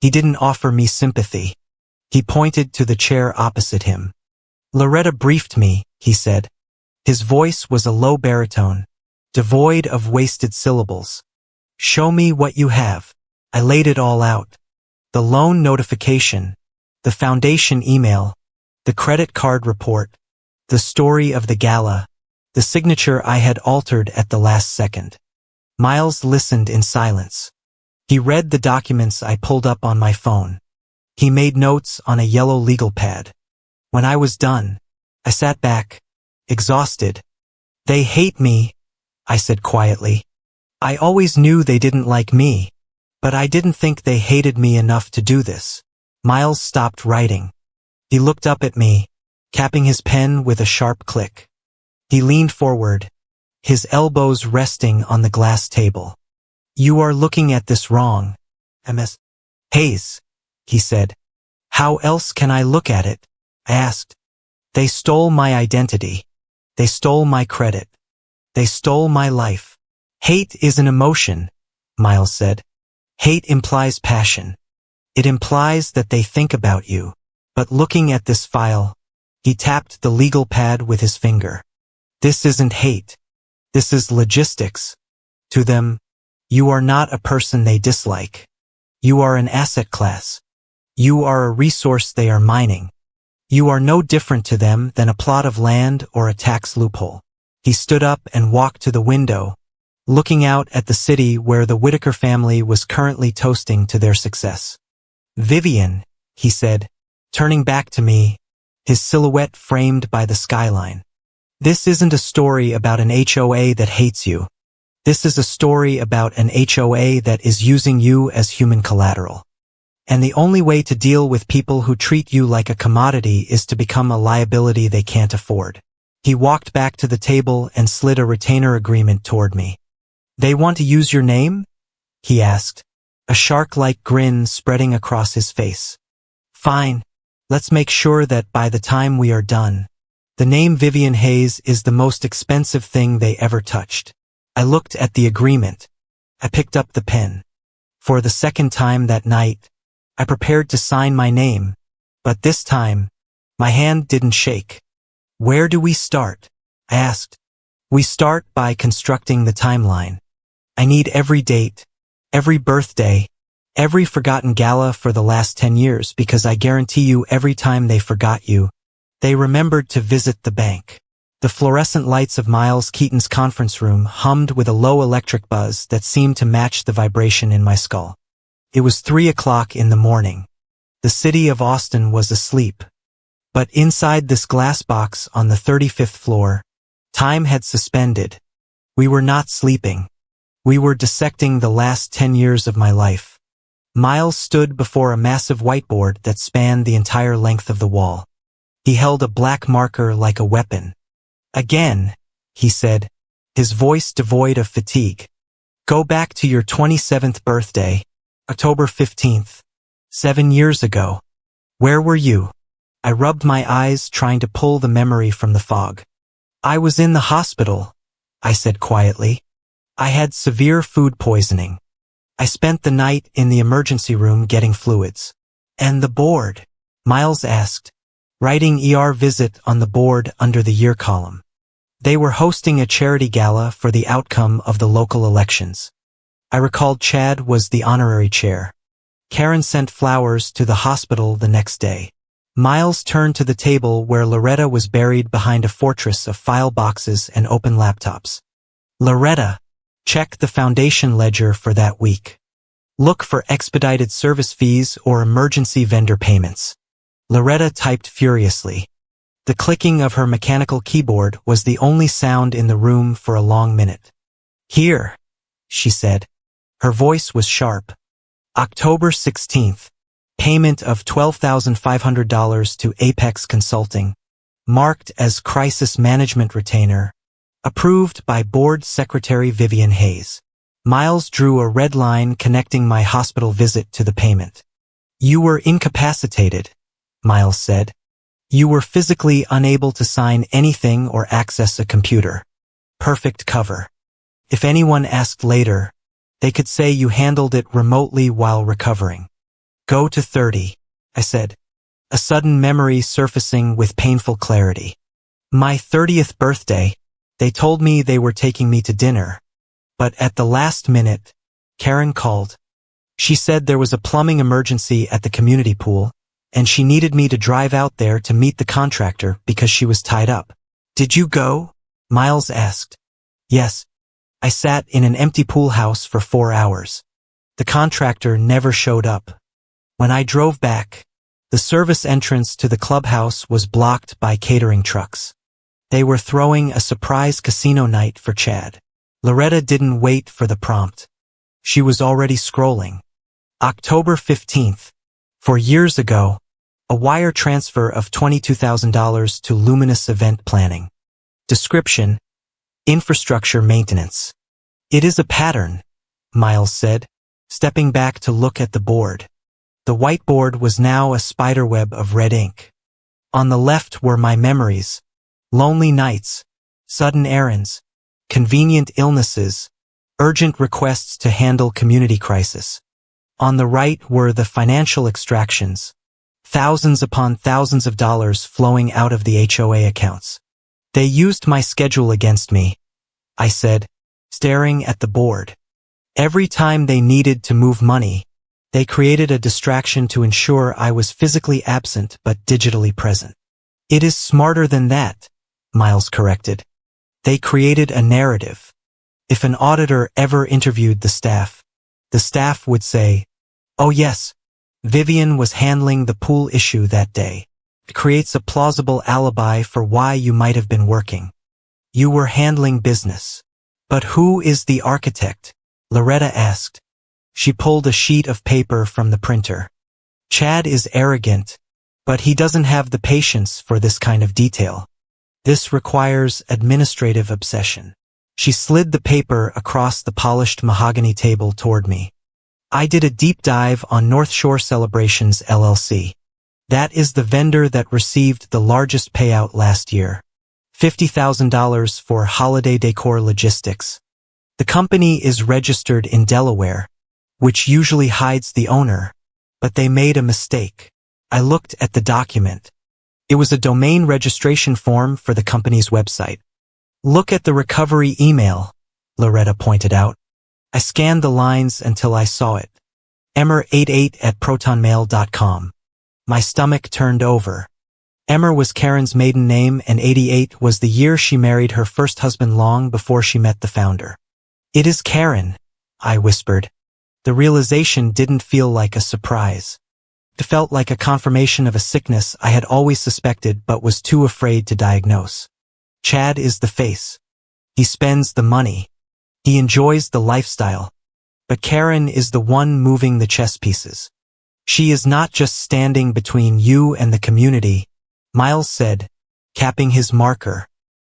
He didn't offer me sympathy. He pointed to the chair opposite him. Loretta briefed me, he said. His voice was a low baritone, devoid of wasted syllables. Show me what you have. I laid it all out. The loan notification, the foundation email, the credit card report, the story of the gala, the signature I had altered at the last second. Miles listened in silence. He read the documents I pulled up on my phone. He made notes on a yellow legal pad. When I was done, I sat back, exhausted. They hate me, I said quietly. I always knew they didn't like me, but I didn't think they hated me enough to do this. Miles stopped writing. He looked up at me, capping his pen with a sharp click. He leaned forward, his elbows resting on the glass table. You are looking at this wrong, Ms. Hayes, he said. How else can I look at it? I asked. They stole my identity. They stole my credit. They stole my life. Hate is an emotion, Miles said. Hate implies passion. It implies that they think about you. But looking at this file, he tapped the legal pad with his finger. This isn't hate. This is logistics. To them, you are not a person they dislike. You are an asset class. You are a resource they are mining. You are no different to them than a plot of land or a tax loophole. He stood up and walked to the window, looking out at the city where the Whitaker family was currently toasting to their success. "Vivian," he said, turning back to me, his silhouette framed by the skyline. "This isn't a story about an HOA that hates you. This is a story about an HOA that is using you as human collateral. And the only way to deal with people who treat you like a commodity is to become a liability they can't afford." He walked back to the table and slid a retainer agreement toward me. "They want to use your name?" he asked, a shark-like grin spreading across his face. "Fine. Let's make sure that by the time we are done, the name Vivian Hayes is the most expensive thing they ever touched." I looked at the agreement. I picked up the pen. For the second time that night, I prepared to sign my name, but this time, my hand didn't shake. "Where do we start?" I asked. "We start by constructing the timeline. I need every date, every birthday, every forgotten gala for the last 10 years because I guarantee you every time they forgot you, they remembered to visit the bank." The fluorescent lights of Miles Keaton's conference room hummed with a low electric buzz that seemed to match the vibration in my skull. It was 3 o'clock in the morning. The city of Austin was asleep. But inside this glass box on the 35th floor, time had suspended. We were not sleeping. We were dissecting the last 10 years of my life. Miles stood before a massive whiteboard that spanned the entire length of the wall. He held a black marker like a weapon. "Again," he said, his voice devoid of fatigue. "Go back to your 27th birthday, October 15th, 7 years ago. Where were you?" I rubbed my eyes trying to pull the memory from the fog. "I was in the hospital," I said quietly. "I had severe food poisoning. I spent the night in the emergency room getting fluids." "And the board?" Miles asked, writing ER visit on the board under the year column. "They were hosting a charity gala for the outcome of the local elections. I recalled Chad was the honorary chair. Karen sent flowers to the hospital the next day." Miles turned to the table where Loretta was buried behind a fortress of file boxes and open laptops. "Loretta, check the foundation ledger for that week. Look for expedited service fees or emergency vendor payments." Loretta typed furiously. The clicking of her mechanical keyboard was the only sound in the room for a long minute. "Here," she said. Her voice was sharp. "October 16th. Payment of $12,500 to Apex Consulting. Marked as Crisis Management Retainer. Approved by Board Secretary Vivian Hayes." Miles drew a red line connecting my hospital visit to the payment. "You were incapacitated," Miles said. "You were physically unable to sign anything or access a computer. Perfect cover. If anyone asked later, they could say you handled it remotely while recovering." "Go to 30, I said, a sudden memory surfacing with painful clarity. "My 30th birthday, they told me they were taking me to dinner. But at the last minute, Karen called. She said there was a plumbing emergency at the community pool, and she needed me to drive out there to meet the contractor because she was tied up." "Did you go?" Miles asked. "Yes. I sat in an empty pool house for 4 hours. The contractor never showed up. When I drove back, the service entrance to the clubhouse was blocked by catering trucks. They were throwing a surprise casino night for Chad." Loretta didn't wait for the prompt. She was already scrolling. "October 15th. 4 years ago, a wire transfer of $22,000 to Luminous Event Planning. Description: infrastructure maintenance." "It is a pattern," Miles said, stepping back to look at the board. The whiteboard was now a spiderweb of red ink. On the left were my memories: lonely nights, sudden errands, convenient illnesses, urgent requests to handle community crisis. On the right were the financial extractions, thousands upon thousands of dollars flowing out of the HOA accounts. "They used my schedule against me," I said, staring at the board. "Every time they needed to move money, they created a distraction to ensure I was physically absent but digitally present." "It is smarter than that," Miles corrected. "They created a narrative. If an auditor ever interviewed the staff would say, "Oh yes, Vivian was handling the pool issue that day." It creates a plausible alibi for why you might have been working. You were handling business. But who is the architect? Loretta asked. She pulled a sheet of paper from the printer. Chad is arrogant, but he doesn't have the patience for this kind of detail. This requires administrative obsession. She slid the paper across the polished mahogany table toward me. I did a deep dive on North Shore Celebrations LLC. That is the vendor that received the largest payout last year. $50,000 for holiday decor logistics. The company is registered in Delaware, which usually hides the owner, but they made a mistake. I looked at the document. It was a domain registration form for the company's website. Look at the recovery email, Loretta pointed out. I scanned the lines until I saw it. Emmer88@protonmail.com. My stomach turned over. Emmer was Karen's maiden name, and 88 was the year she married her first husband long before she met the founder. "It is Karen," I whispered. The realization didn't feel like a surprise. It felt like a confirmation of a sickness I had always suspected but was too afraid to diagnose. Chad is the face. He spends the money. He enjoys the lifestyle. But Karen is the one moving the chess pieces. She is not just standing between you and the community, Miles said, capping his marker.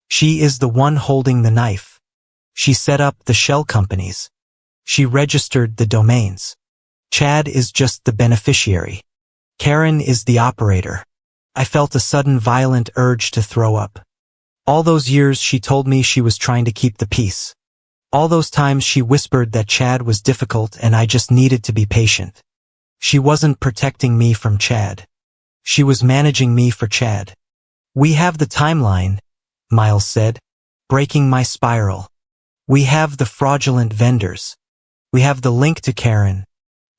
She is the one holding the knife. She set up the shell companies. She registered the domains. Chad is just the beneficiary. Karen is the operator. I felt a sudden violent urge to throw up. All those years she told me she was trying to keep the peace. All those times she whispered that Chad was difficult and I just needed to be patient. She wasn't protecting me from Chad. She was managing me for Chad. "We have the timeline," Miles said, breaking my spiral. "We have the fraudulent vendors. We have the link to Karen.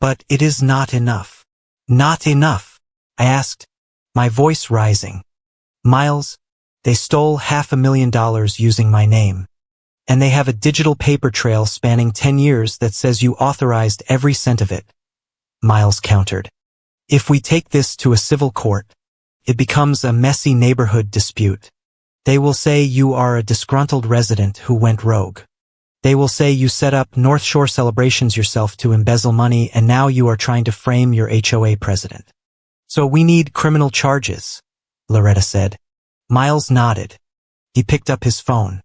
But it is not enough." "Not enough?" I asked, my voice rising. "Miles, they stole $500,000 using my name. And they have a digital paper trail spanning 10 years that says you authorized every cent of it," Miles countered. "If we take this to a civil court, it becomes a messy neighborhood dispute. They will say you are a disgruntled resident who went rogue. They will say you set up North Shore Celebrations yourself to embezzle money and now you are trying to frame your HOA president. So we need criminal charges," Loretta said. Miles nodded. He picked up his phone.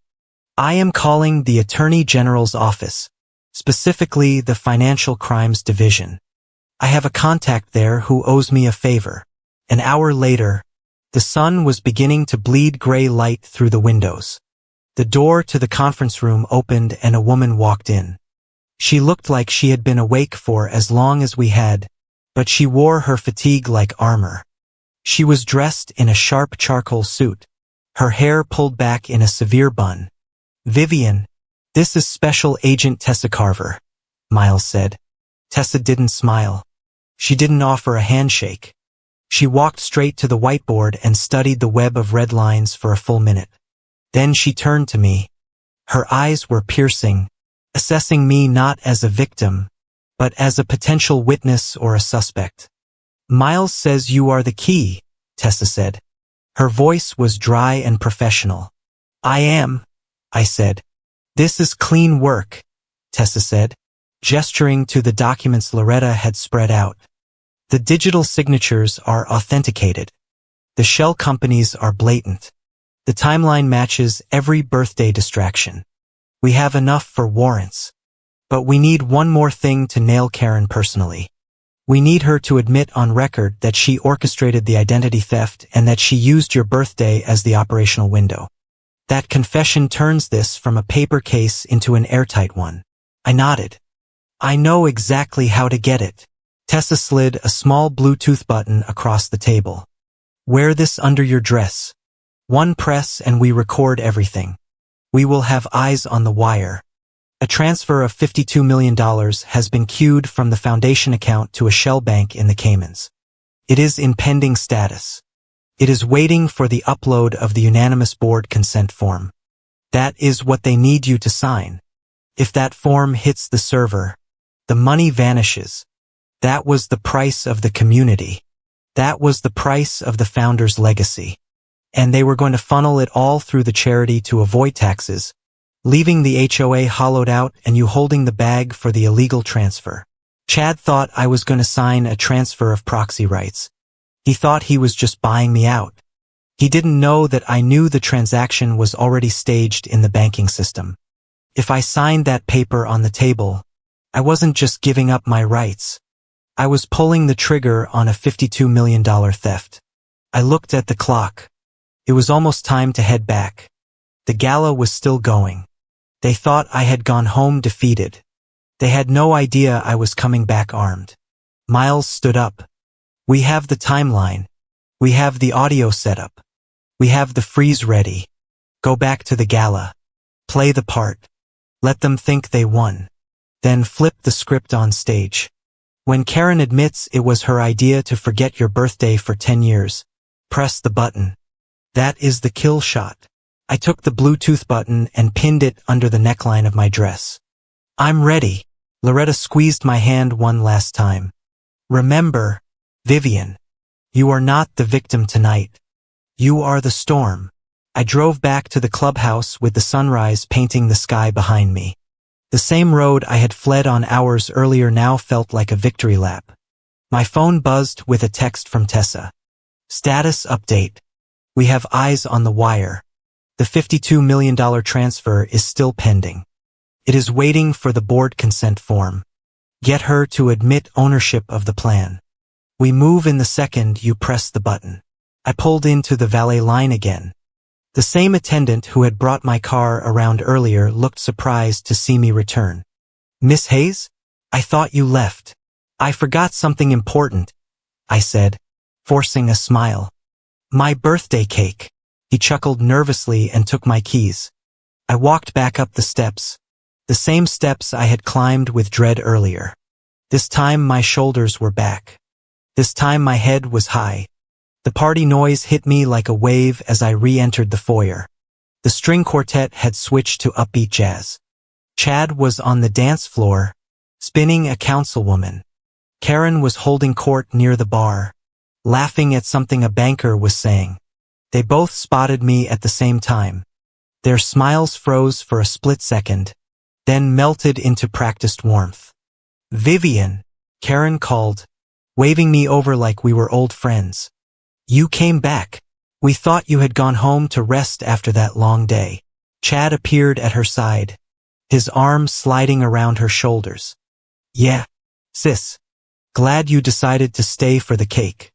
"I am calling the Attorney General's office, specifically the Financial Crimes Division. I have a contact there who owes me a favor." An hour later, the sun was beginning to bleed gray light through the windows. The door to the conference room opened and a woman walked in. She looked like she had been awake for as long as we had, but she wore her fatigue like armor. She was dressed in a sharp charcoal suit, her hair pulled back in a severe bun. "Vivian, this is Special Agent Tessa Carver," Miles said. Tessa didn't smile. She didn't offer a handshake. She walked straight to the whiteboard and studied the web of red lines for a full minute. Then she turned to me. Her eyes were piercing, assessing me not as a victim, but as a potential witness or a suspect. "Miles says you are the key," Tessa said. Her voice was dry and professional. "I am," I said. "This is clean work," Tessa said, gesturing to the documents Loretta had spread out. "The digital signatures are authenticated. The shell companies are blatant. The timeline matches every birthday distraction. We have enough for warrants. But we need one more thing to nail Karen personally. We need her to admit on record that she orchestrated the identity theft and that she used your birthday as the operational window. That confession turns this from a paper case into an airtight one." I nodded. "I know exactly how to get it." Tessa slid a small Bluetooth button across the table. "Wear this under your dress. One press and we record everything. We will have eyes on the wire. A transfer of $52 million has been queued from the foundation account to a shell bank in the Caymans. It is in pending status. It is waiting for the upload of the unanimous board consent form. That is what they need you to sign. If that form hits the server, the money vanishes. That was the price of the community. That was the price of the founder's legacy. And they were going to funnel it all through the charity to avoid taxes, leaving the HOA hollowed out and you holding the bag for the illegal transfer. Chad thought I was going to sign a transfer of proxy rights. He thought he was just buying me out. He didn't know that I knew the transaction was already staged in the banking system. If I signed that paper on the table, I wasn't just giving up my rights. I was pulling the trigger on a $52 million theft. I looked at the clock. It was almost time to head back. The gala was still going. They thought I had gone home defeated. They had no idea I was coming back armed. Miles stood up. We have the timeline. We have the audio setup. We have the freeze ready. Go back to the gala. Play the part. Let them think they won. Then flip the script on stage. When Karen admits it was her idea to forget your birthday for 10 years, press the button. That is the kill shot. I took the Bluetooth button and pinned it under the neckline of my dress. I'm ready. Loretta squeezed my hand one last time. Remember, Vivian, you are not the victim tonight. You are the storm. I drove back to the clubhouse with the sunrise painting the sky behind me. The same road I had fled on hours earlier now felt like a victory lap. My phone buzzed with a text from Tessa. Status update. We have eyes on the wire. The $52 million transfer is still pending. It is waiting for the board consent form. Get her to admit ownership of the plan. We move in the second you press the button. I pulled into the valet line again. The same attendant who had brought my car around earlier looked surprised to see me return. Miss Hayes? I thought you left. I forgot something important, I said, forcing a smile. My birthday cake. He chuckled nervously and took my keys. I walked back up the steps. The same steps I had climbed with dread earlier. This time my shoulders were back. This time my head was high. The party noise hit me like a wave as I re-entered the foyer. The string quartet had switched to upbeat jazz. Chad was on the dance floor, spinning a councilwoman. Karen was holding court near the bar, laughing at something a banker was saying. They both spotted me at the same time. Their smiles froze for a split second, then melted into practiced warmth. Vivian, Karen called, waving me over like we were old friends. You came back. We thought you had gone home to rest after that long day. Chad appeared at her side, his arm sliding around her shoulders. Yeah, sis. Glad you decided to stay for the cake.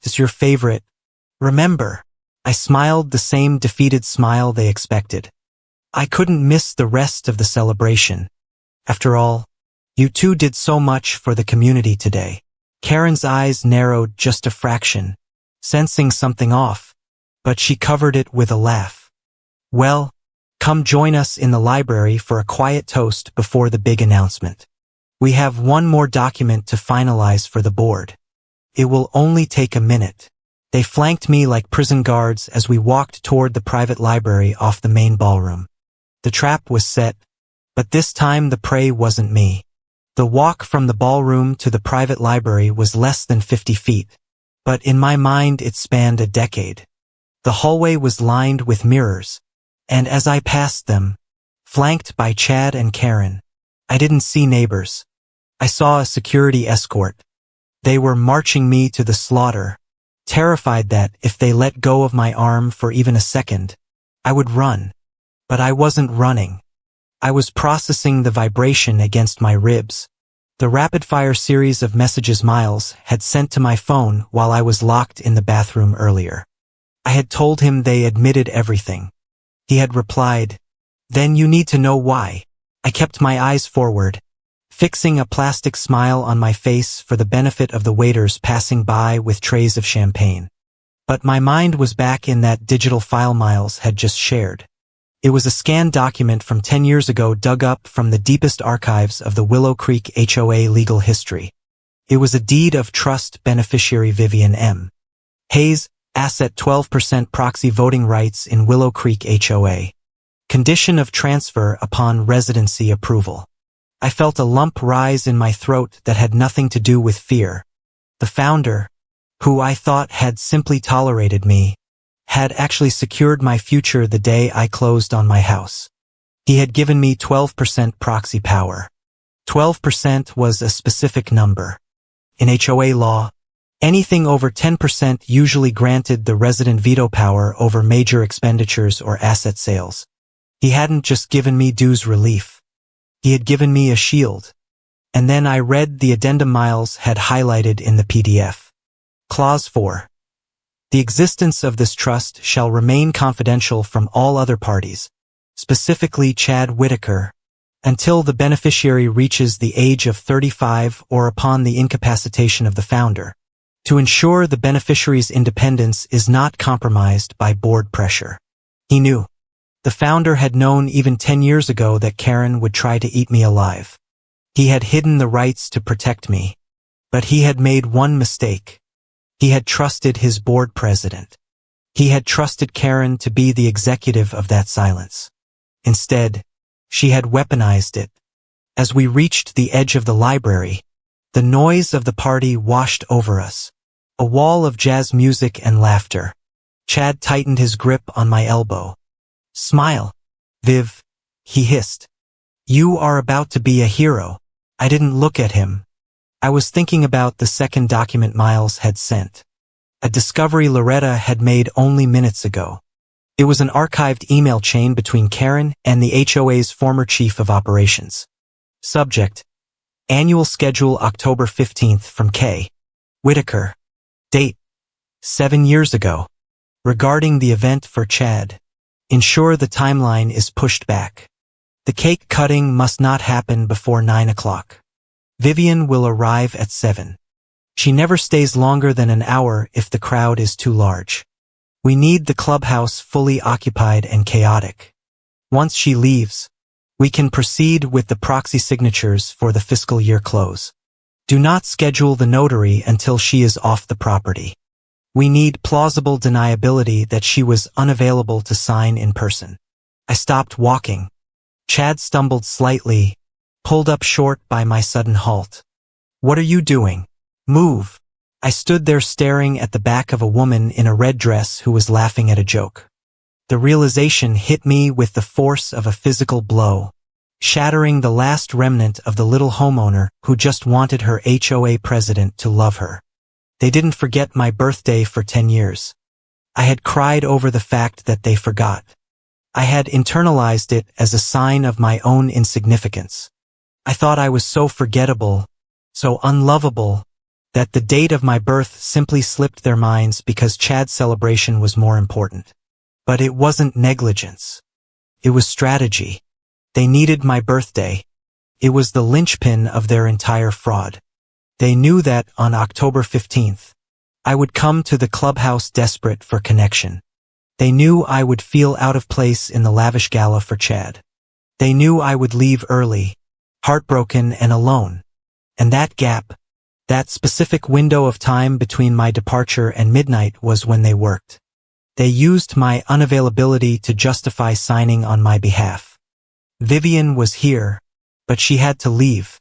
It's your favorite. Remember. I smiled the same defeated smile they expected. I couldn't miss the rest of the celebration. After all, you two did so much for the community today. Karen's eyes narrowed just a fraction, sensing something off, but she covered it with a laugh. Well, come join us in the library for a quiet toast before the big announcement. We have one more document to finalize for the board. It will only take a minute. They flanked me like prison guards as we walked toward the private library off the main ballroom. The trap was set, but this time the prey wasn't me. The walk from the ballroom to the private library was less than 50 feet, but in my mind it spanned a decade. The hallway was lined with mirrors, and as I passed them, flanked by Chad and Karen, I didn't see neighbors. I saw a security escort. They were marching me to the slaughter, terrified that if they let go of my arm for even a second, I would run. But I wasn't running. I was processing the vibration against my ribs. The rapid-fire series of messages Miles had sent to my phone while I was locked in the bathroom earlier. I had told him they admitted everything. He had replied, "Then you need to know why." I kept my eyes forward, fixing a plastic smile on my face for the benefit of the waiters passing by with trays of champagne. But my mind was back in that digital file Miles had just shared. It was a scanned document from 10 years ago dug up from the deepest archives of the Willow Creek HOA legal history. It was a deed of trust beneficiary Vivian M. Hayes, asset 12% proxy voting rights in Willow Creek HOA. Condition of transfer upon residency approval. I felt a lump rise in my throat that had nothing to do with fear. The founder, who I thought had simply tolerated me, had actually secured my future the day I closed on my house. He had given me 12% proxy power. 12% was a specific number. In HOA law, anything over 10% usually granted the resident veto power over major expenditures or asset sales. He hadn't just given me dues relief. He had given me a shield. And then I read the addendum Miles had highlighted in the PDF. Clause 4. The existence of this trust shall remain confidential from all other parties, specifically Chad Whitaker, until the beneficiary reaches the age of 35 or upon the incapacitation of the founder, to ensure the beneficiary's independence is not compromised by board pressure. He knew. The founder had known even 10 years ago that Karen would try to eat me alive. He had hidden the rights to protect me. But he had made one mistake. He had trusted his board president. He had trusted Karen to be the executive of that silence. Instead, she had weaponized it. As we reached the edge of the library, the noise of the party washed over us. A wall of jazz music and laughter. Chad tightened his grip on my elbow. Smile, Viv, he hissed. You are about to be a hero. I didn't look at him. I was thinking about the second document Miles had sent. A discovery Loretta had made only minutes ago. It was an archived email chain between Karen and the HOA's former chief of operations. Subject: Annual schedule October 15th from K. Whitaker. Date: 7 years ago. Regarding the event for Chad. Ensure the timeline is pushed back. The cake cutting must not happen before 9 o'clock. Vivian will arrive at 7. She never stays longer than an hour if the crowd is too large. We need the clubhouse fully occupied and chaotic. Once she leaves, we can proceed with the proxy signatures for the fiscal year close. Do not schedule the notary until she is off the property. We need plausible deniability that she was unavailable to sign in person. I stopped walking. Chad stumbled slightly, pulled up short by my sudden halt. What are you doing? Move. I stood there staring at the back of a woman in a red dress who was laughing at a joke. The realization hit me with the force of a physical blow, shattering the last remnant of the little homeowner who just wanted her HOA president to love her. They didn't forget my birthday for 10 years. I had cried over the fact that they forgot. I had internalized it as a sign of my own insignificance. I thought I was so forgettable, so unlovable, that the date of my birth simply slipped their minds because Chad's celebration was more important. But it wasn't negligence. It was strategy. They needed my birthday. It was the linchpin of their entire fraud. They knew that on October 15th, I would come to the clubhouse desperate for connection. They knew I would feel out of place in the lavish gala for Chad. They knew I would leave early, heartbroken and alone. And that gap, that specific window of time between my departure and midnight was when they worked. They used my unavailability to justify signing on my behalf. Vivian was here, but she had to leave.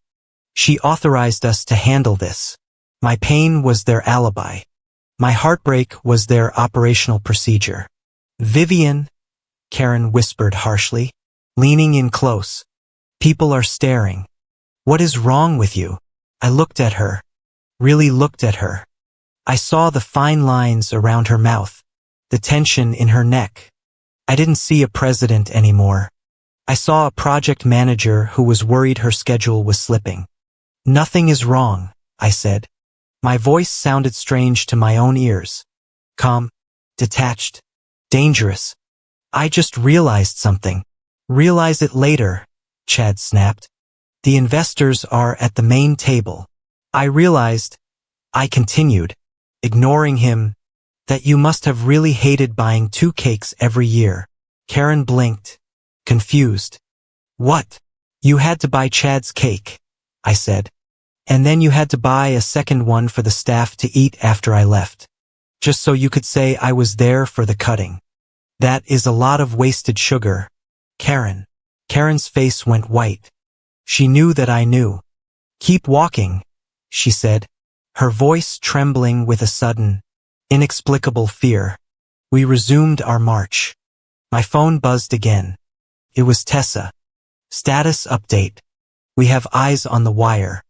She authorized us to handle this. My pain was their alibi. My heartbreak was their operational procedure. Vivian, Karen whispered harshly, leaning in close. People are staring. What is wrong with you? I looked at her. Really looked at her. I saw the fine lines around her mouth, the tension in her neck. I didn't see a president anymore. I saw a project manager who was worried her schedule was slipping. Nothing is wrong, I said. My voice sounded strange to my own ears. Calm, detached, dangerous. I just realized something. Realize it later, Chad snapped. The investors are at the main table. I realized, I continued, ignoring him, that you must have really hated buying 2 cakes every year. Karen blinked, confused. What? You had to buy Chad's cake, I said. And then you had to buy a second one for the staff to eat after I left. Just so you could say I was there for the cutting. That is a lot of wasted sugar. Karen. Karen's face went white. She knew that I knew. Keep walking, she said, her voice trembling with a sudden, inexplicable fear. We resumed our march. My phone buzzed again. It was Tessa. Status update. We have eyes on the wire.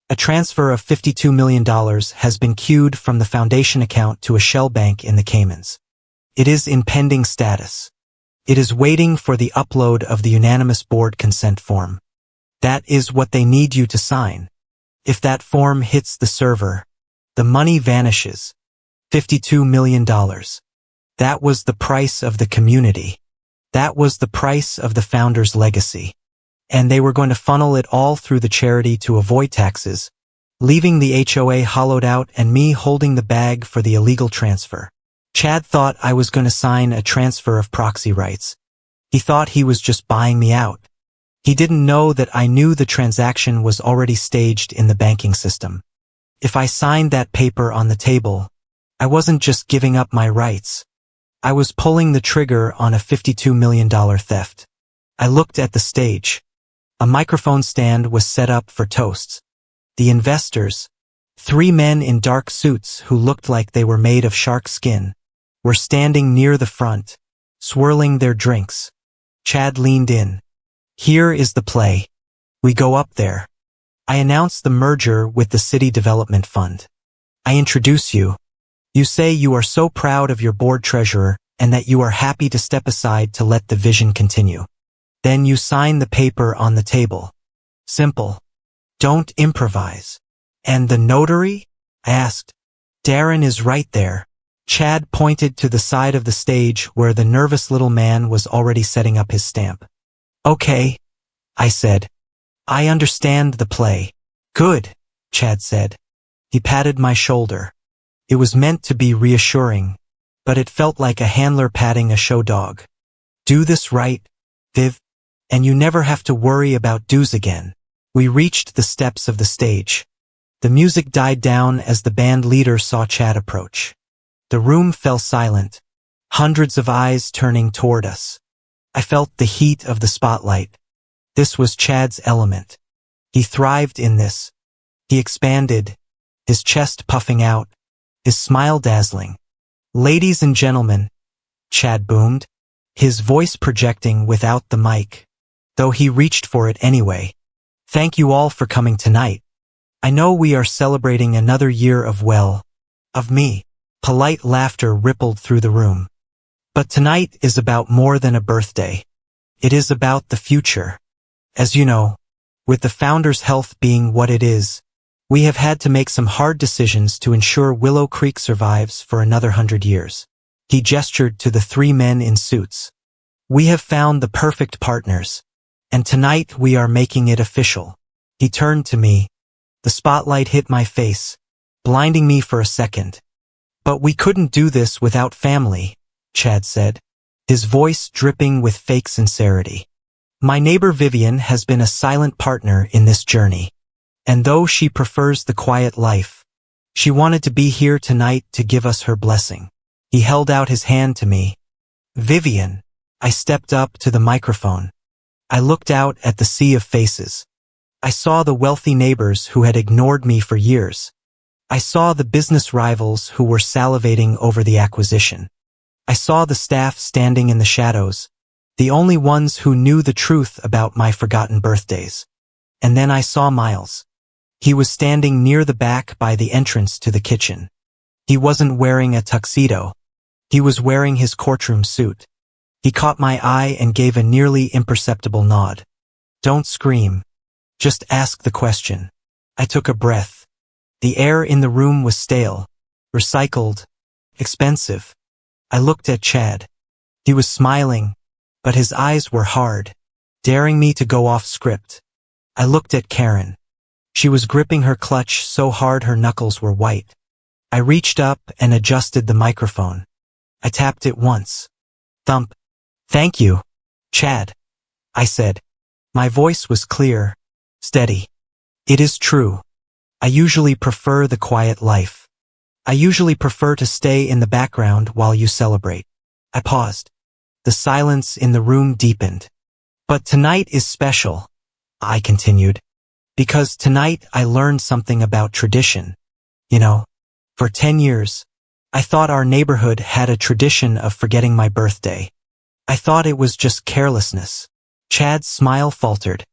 A transfer of $52 million has been queued from the foundation account to a shell bank in the Caymans. It is in pending status. It is waiting for the upload of the unanimous board consent form. That is what they need you to sign. If that form hits the server, the money vanishes. $52 million. That was the price of the community. That was the price of the founder's legacy. And they were going to funnel it all through the charity to avoid taxes, leaving the HOA hollowed out and me holding the bag for the illegal transfer. Chad thought I was going to sign a transfer of proxy rights. He thought he was just buying me out. He didn't know that I knew the transaction was already staged in the banking system. If I signed that paper on the table, I wasn't just giving up my rights. I was pulling the trigger on a $52 million theft. I looked at the stage. A microphone stand was set up for toasts. The investors, 3 men in dark suits who looked like they were made of shark skin, were standing near the front, swirling their drinks. Chad leaned in. Here is the play. We go up there. I announce the merger with the City Development Fund. I introduce you. You say you are so proud of your board treasurer and that you are happy to step aside to let the vision continue. Then you sign the paper on the table. Simple. Don't improvise. And the notary? I asked. Darren is right there. Chad pointed to the side of the stage where the nervous little man was already setting up his stamp. Okay, I said. I understand the play. Good, Chad said. He patted my shoulder. It was meant to be reassuring, but it felt like a handler patting a show dog. Do this right, Viv, and you never have to worry about dues again. We reached the steps of the stage. The music died down as the band leader saw Chad approach. The room fell silent, hundreds of eyes turning toward us. I felt the heat of the spotlight. This was Chad's element. He thrived in this. He expanded, his chest puffing out, his smile dazzling. Ladies and gentlemen, Chad boomed, his voice projecting without the mic, though he reached for it anyway. Thank you all for coming tonight. I know we are celebrating another year of me. Polite laughter rippled through the room. But tonight is about more than a birthday. It is about the future. As you know, with the founder's health being what it is, we have had to make some hard decisions to ensure Willow Creek survives for another 100 years. He gestured to the 3 men in suits. We have found the perfect partners, and tonight we are making it official. He turned to me. The spotlight hit my face, blinding me for a second. But we couldn't do this without family, Chad said, his voice dripping with fake sincerity. My neighbor Vivian has been a silent partner in this journey. And though she prefers the quiet life, she wanted to be here tonight to give us her blessing. He held out his hand to me. Vivian. I stepped up to the microphone. I looked out at the sea of faces. I saw the wealthy neighbors who had ignored me for years. I saw the business rivals who were salivating over the acquisition. I saw the staff standing in the shadows, the only ones who knew the truth about my forgotten birthdays. And then I saw Miles. He was standing near the back by the entrance to the kitchen. He wasn't wearing a tuxedo. He was wearing his courtroom suit. He caught my eye and gave a nearly imperceptible nod. Don't scream. Just ask the question. I took a breath. The air in the room was stale, recycled, expensive. I looked at Chad. He was smiling, but his eyes were hard, daring me to go off script. I looked at Karen. She was gripping her clutch so hard her knuckles were white. I reached up and adjusted the microphone. I tapped it once. Thump. Thank you, Chad, I said. My voice was clear, steady. It is true. I usually prefer the quiet life. I usually prefer to stay in the background while you celebrate. I paused. The silence in the room deepened. But tonight is special, I continued, because tonight I learned something about tradition. You know, for 10 years, I thought our neighborhood had a tradition of forgetting my birthday. I thought it was just carelessness. Chad's smile faltered.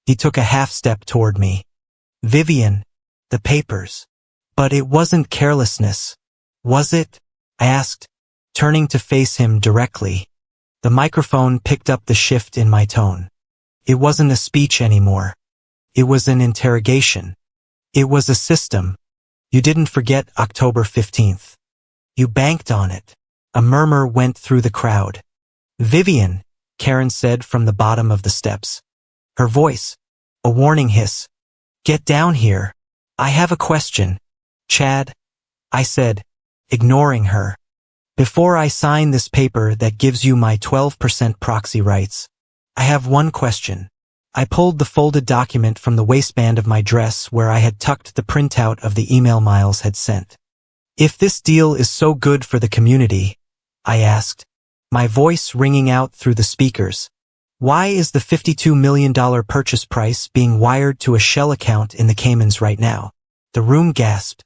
He took a half step toward me. Vivian, the papers. But it wasn't carelessness, was it? I asked, turning to face him directly. The microphone picked up the shift in my tone. It wasn't a speech anymore. It was an interrogation. It was a system. You didn't forget October 15th. You banked on it. A murmur went through the crowd. Vivian, Karen said from the bottom of the steps. Her voice, a warning hiss. Get down here. I have a question. Chad, I said, ignoring her. Before I sign this paper that gives you my 12% proxy rights, I have one question. I pulled the folded document from the waistband of my dress where I had tucked the printout of the email Miles had sent. If this deal is so good for the community, I asked, my voice ringing out through the speakers, why is the $52 million purchase price being wired to a shell account in the Caymans right now? The room gasped.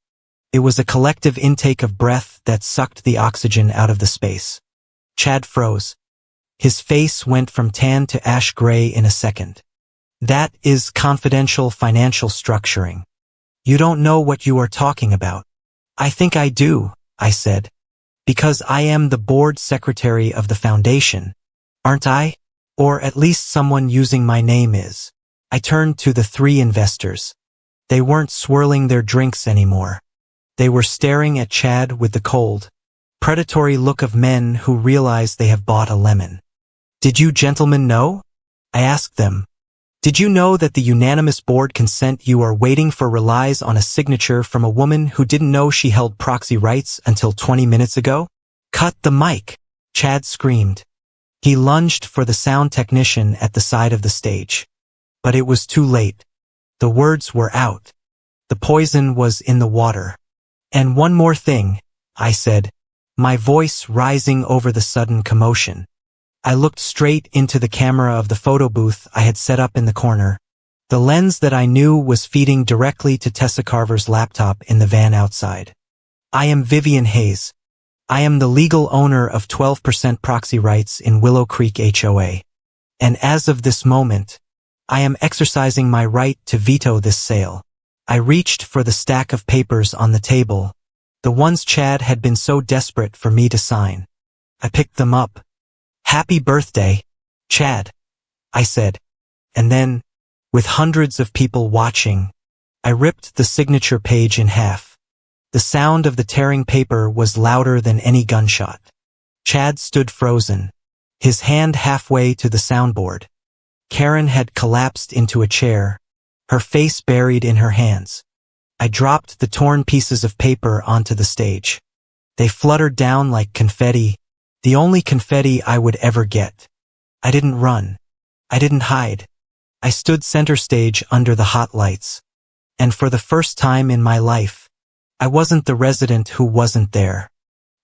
It was a collective intake of breath that sucked the oxygen out of the space. Chad froze. His face went from tan to ash gray in a second. That is confidential financial structuring. You don't know what you are talking about. I think I do, I said. Because I am the board secretary of the foundation, aren't I? Or at least someone using my name is. I turned to the three investors. They weren't swirling their drinks anymore. They were staring at Chad with the cold, predatory look of men who realize they have bought a lemon. Did you gentlemen know? I asked them. Did you know that the unanimous board consent you are waiting for relies on a signature from a woman who didn't know she held proxy rights until 20 minutes ago? Cut the mic, Chad screamed. He lunged for the sound technician at the side of the stage. But it was too late. The words were out. The poison was in the water. And one more thing, I said, my voice rising over the sudden commotion. I looked straight into the camera of the photo booth I had set up in the corner. The lens that I knew was feeding directly to Tessa Carver's laptop in the van outside. I am Vivian Hayes. I am the legal owner of 12% proxy rights in Willow Creek HOA. And as of this moment, I am exercising my right to veto this sale. I reached for the stack of papers on the table, the ones Chad had been so desperate for me to sign. I picked them up. Happy birthday, Chad, I said. And then, with hundreds of people watching, I ripped the signature page in half. The sound of the tearing paper was louder than any gunshot. Chad stood frozen, his hand halfway to the soundboard. Karen had collapsed into a chair, her face buried in her hands. I dropped the torn pieces of paper onto the stage. They fluttered down like confetti, the only confetti I would ever get. I didn't run. I didn't hide. I stood center stage under the hot lights. And for the first time in my life, I wasn't the resident who wasn't there.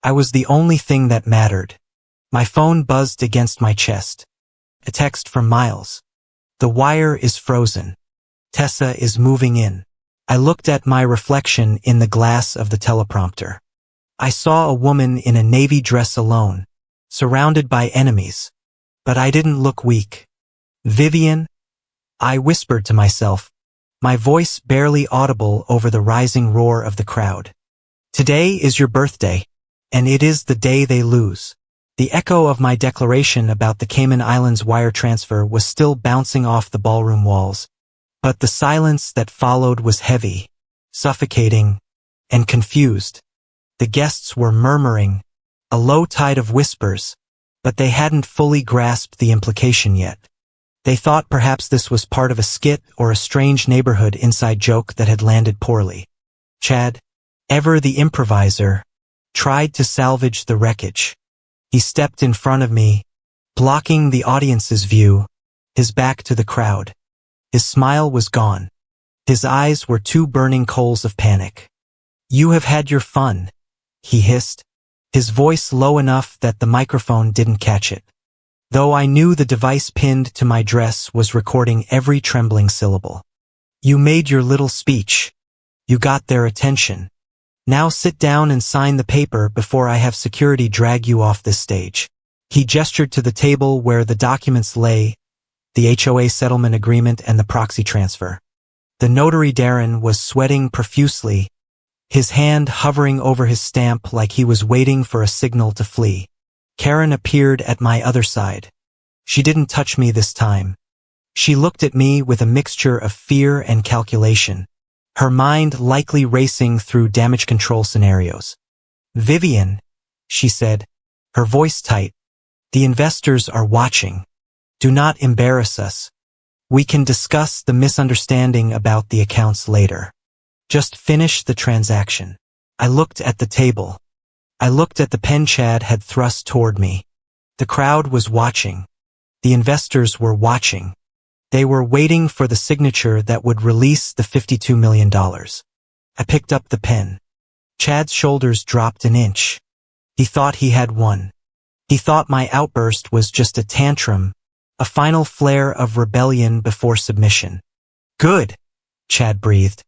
I was the only thing that mattered. My phone buzzed against my chest. A text from Miles. The wire is frozen. Tessa is moving in. I looked at my reflection in the glass of the teleprompter. I saw a woman in a navy dress alone, surrounded by enemies. But I didn't look weak. Vivian? I whispered to myself, my voice barely audible over the rising roar of the crowd. Today is your birthday, and it is the day they lose. The echo of my declaration about the Cayman Islands wire transfer was still bouncing off the ballroom walls. But the silence that followed was heavy, suffocating, and confused. The guests were murmuring, a low tide of whispers, but they hadn't fully grasped the implication yet. They thought perhaps this was part of a skit or a strange neighborhood inside joke that had landed poorly. Chad, ever the improviser, tried to salvage the wreckage. He stepped in front of me, blocking the audience's view, his back to the crowd. His smile was gone. His eyes were two burning coals of panic. You have had your fun, he hissed, his voice low enough that the microphone didn't catch it. though I knew the device pinned to my dress was recording every trembling syllable. You made your little speech. You got their attention. Now sit down and sign the paper before I have security drag you off this stage. He gestured to the table where the documents lay, the HOA settlement agreement and the proxy transfer. The notary Darren was sweating profusely, his hand hovering over his stamp like he was waiting for a signal to flee. Karen appeared at my other side. She didn't touch me this time. She looked at me with a mixture of fear and calculation, her mind likely racing through damage control scenarios. "Vivian," she said, her voice tight, "the investors are watching. Do not embarrass us. We can discuss the misunderstanding about the accounts later. Just finish the transaction." I looked at the table. I looked at the pen Chad had thrust toward me. The crowd was watching. The investors were watching. They were waiting for the signature that would release the $52 million. I picked up the pen. Chad's shoulders dropped an inch. He thought he had won. He thought my outburst was just a tantrum, a final flare of rebellion before submission. "Good," Chad breathed.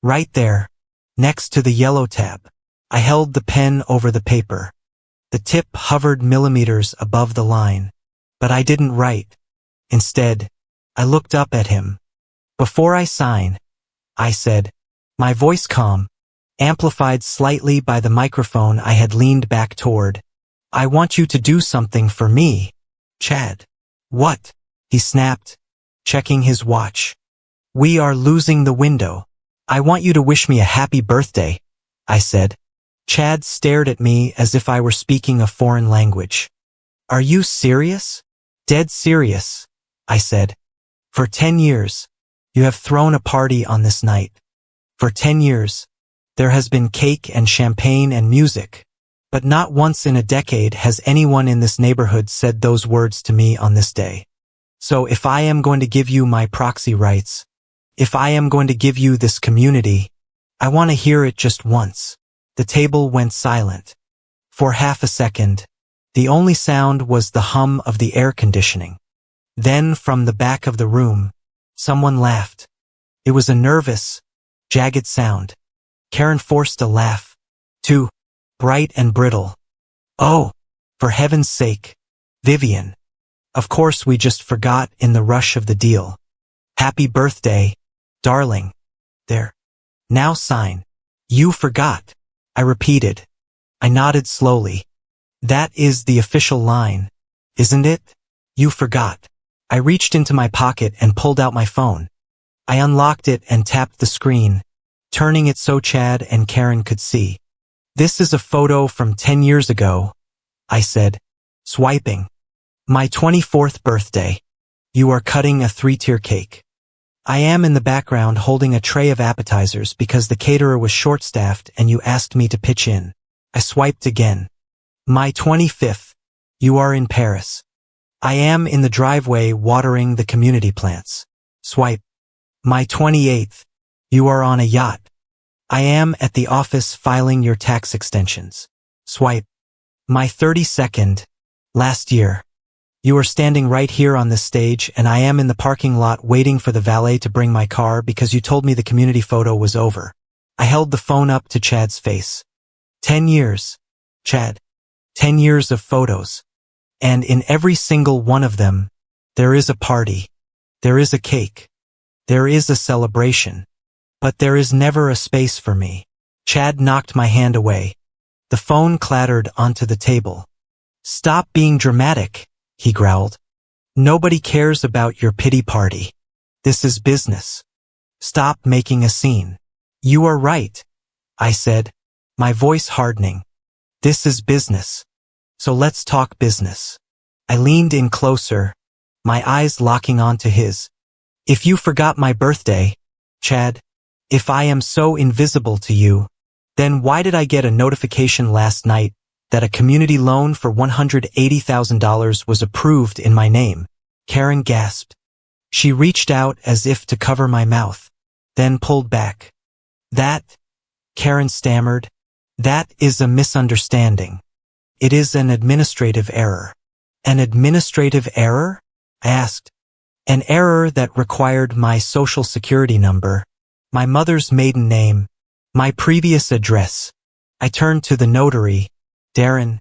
"Right there, next to the yellow tab." I held the pen over the paper. The tip hovered millimeters above the line, but I didn't write. Instead, I looked up at him. "Before I sign," I said, my voice calm, amplified slightly by the microphone I had leaned back toward, "I want you to do something for me, Chad." "What?" he snapped, checking his watch. "We are losing the window. I want you to wish me a happy birthday," I said. Chad stared at me as if I were speaking a foreign language. "Are you serious?" "Dead serious," I said. "For 10 years, you have thrown a party on this night. For 10 years, there has been cake and champagne and music, but not once in a decade has anyone in this neighborhood said those words to me on this day. So if I am going to give you my proxy rights, if I am going to give you this community, I want to hear it just once." The table went silent. For half a second, the only sound was the hum of the air conditioning. Then from the back of the room, someone laughed. It was a nervous, jagged sound. Karen forced a laugh, too bright and brittle. "Oh, for heaven's sake, Vivian. Of course we just forgot in the rush of the deal. Happy birthday, darling. There. Now sign." "You forgot," I repeated. I nodded slowly. "That is the official line, isn't it? You forgot." I reached into my pocket and pulled out my phone. I unlocked it and tapped the screen, turning it so Chad and Karen could see. "This is a photo from 10 years ago," I said, swiping. "My 24th birthday. You are cutting a 3-tier cake. I am in the background holding a tray of appetizers because the caterer was short-staffed and you asked me to pitch in." I swiped again. "My 25th. You are in Paris. I am in the driveway watering the community plants." Swipe. "My 28th. You are on a yacht. I am at the office filing your tax extensions." Swipe. "My 32nd. Last year. You are standing right here on this stage and I am in the parking lot waiting for the valet to bring my car because you told me the community photo was over." I held the phone up to Chad's face. 10 years, Chad. 10 years of photos. And in every single one of them, there is a party. There is a cake. There is a celebration. But there is never a space for me. Chad knocked my hand away. The phone clattered onto the table. "Stop being dramatic," he growled. "Nobody cares about your pity party. This is business. Stop making a scene." "You are right," I said, my voice hardening. "This is business. So let's talk business." I leaned in closer, my eyes locking onto his. "If you forgot my birthday, Chad, if I am so invisible to you, then why did I get a notification last night that a community loan for $180,000 was approved in my name?" Karen gasped. She reached out as if to cover my mouth, then pulled back. "That," Karen stammered, "that is a misunderstanding. It is an administrative error." An administrative error? I asked. An error that required my social security number, my mother's maiden name, my previous address. I turned to the notary, Darren,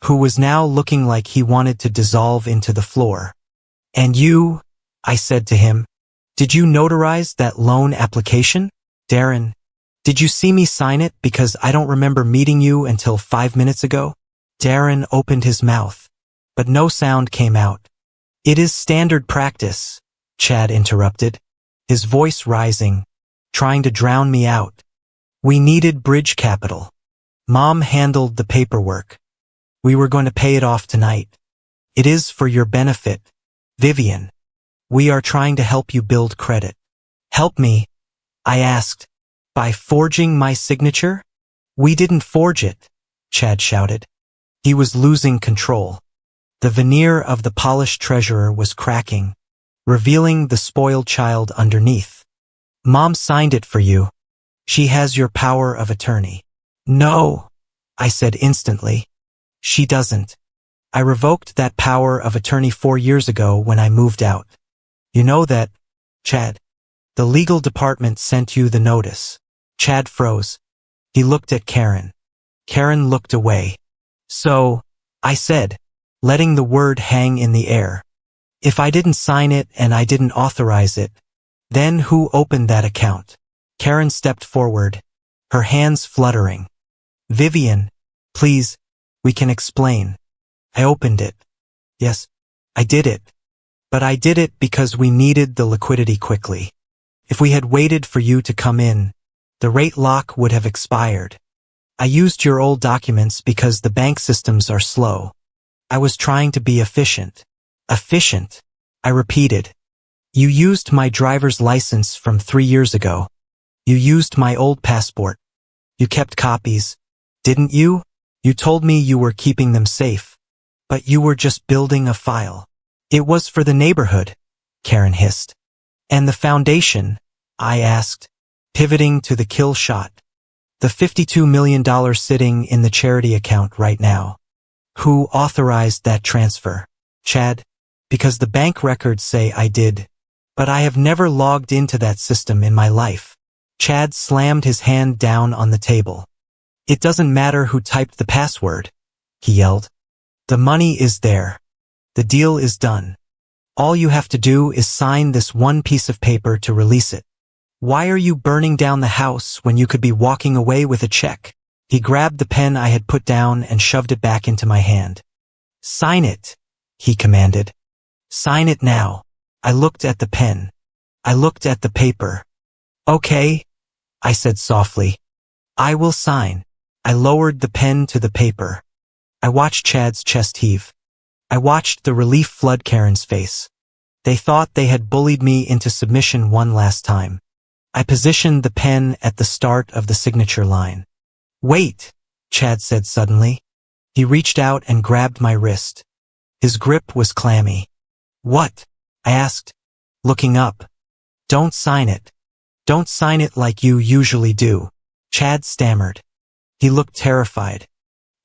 who was now looking like he wanted to dissolve into the floor. And you, I said to him, did you notarize that loan application? Darren, did you see me sign it because I don't remember meeting you until 5 minutes ago? Darren opened his mouth, but no sound came out. It is standard practice, Chad interrupted, his voice rising, trying to drown me out. We needed bridge capital. Mom handled the paperwork. We were going to pay it off tonight. It is for your benefit, Vivian. We are trying to help you build credit. Help me, I asked. By forging my signature? We didn't forge it, Chad shouted. He was losing control. The veneer of the polished treasurer was cracking, revealing the spoiled child underneath. Mom signed it for you. She has your power of attorney. No, I said instantly. She doesn't. I revoked that power of attorney 4 years ago when I moved out. You know that, Chad. The legal department sent you the notice. Chad froze. He looked at Karen. Karen looked away. So, I said, letting the word hang in the air. If I didn't sign it and I didn't authorize it, then who opened that account? Karen stepped forward, her hands fluttering. Vivian, please, we can explain. I opened it. Yes, I did it. But I did it because we needed the liquidity quickly. If we had waited for you to come in, the rate lock would have expired. I used your old documents because the bank systems are slow. I was trying to be efficient. Efficient, I repeated. You used my driver's license from 3 years ago. You used my old passport. You kept copies, didn't you? You told me you were keeping them safe. But you were just building a file. It was for the neighborhood, Karen hissed. And the foundation, I asked, pivoting to the kill shot. The $52 million sitting in the charity account right now. Who authorized that transfer? Chad? Because the bank records say I did. But I have never logged into that system in my life. Chad slammed his hand down on the table. It doesn't matter who typed the password, he yelled. The money is there. The deal is done. All you have to do is sign this one piece of paper to release it. Why are you burning down the house when you could be walking away with a check? He grabbed the pen I had put down and shoved it back into my hand. Sign it, he commanded. Sign it now. I looked at the pen. I looked at the paper. Okay, I said softly. I will sign. I lowered the pen to the paper. I watched Chad's chest heave. I watched the relief flood Karen's face. They thought they had bullied me into submission one last time. I positioned the pen at the start of the signature line. Wait, Chad said suddenly. He reached out and grabbed my wrist. His grip was clammy. What? I asked, looking up. Don't sign it. Don't sign it like you usually do. Chad stammered. He looked terrified.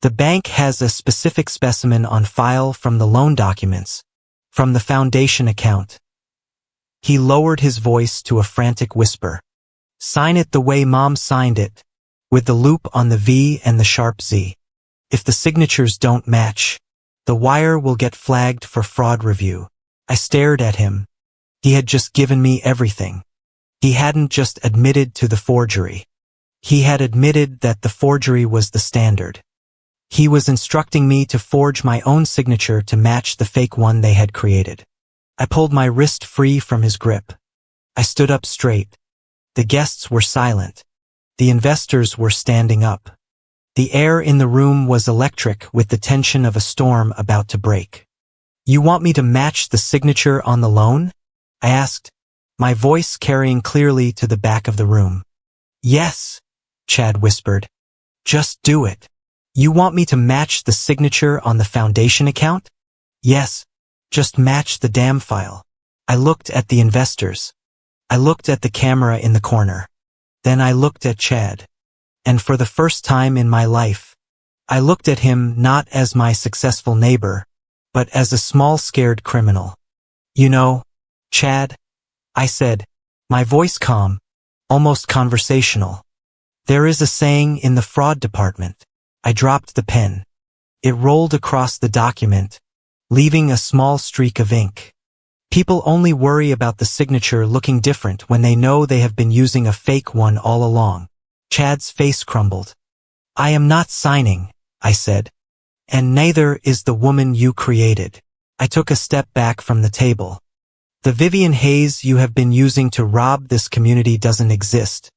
The bank has a specific specimen on file from the loan documents, from the foundation account. He lowered his voice to a frantic whisper. Sign it the way Mom signed it, with the loop on the V and the sharp Z. If the signatures don't match, the wire will get flagged for fraud review. I stared at him. He had just given me everything. He hadn't just admitted to the forgery. He had admitted that the forgery was the standard. He was instructing me to forge my own signature to match the fake one they had created. I pulled my wrist free from his grip. I stood up straight. The guests were silent. The investors were standing up. The air in the room was electric with the tension of a storm about to break. You want me to match the signature on the loan? I asked, my voice carrying clearly to the back of the room. Yes, Chad whispered. Just do it. You want me to match the signature on the foundation account? Yes, just match the damn file. I looked at the investors. I looked at the camera in the corner. Then I looked at Chad. And for the first time in my life, I looked at him not as my successful neighbor, but as a small scared criminal. You know, Chad, I said, my voice calm, almost conversational. There is a saying in the fraud department. I dropped the pen. It rolled across the document, leaving a small streak of ink. People only worry about the signature looking different when they know they have been using a fake one all along. Chad's face crumbled. I am not signing, I said. And neither is the woman you created. I took a step back from the table. The Vivian Hayes you have been using to rob this community doesn't exist.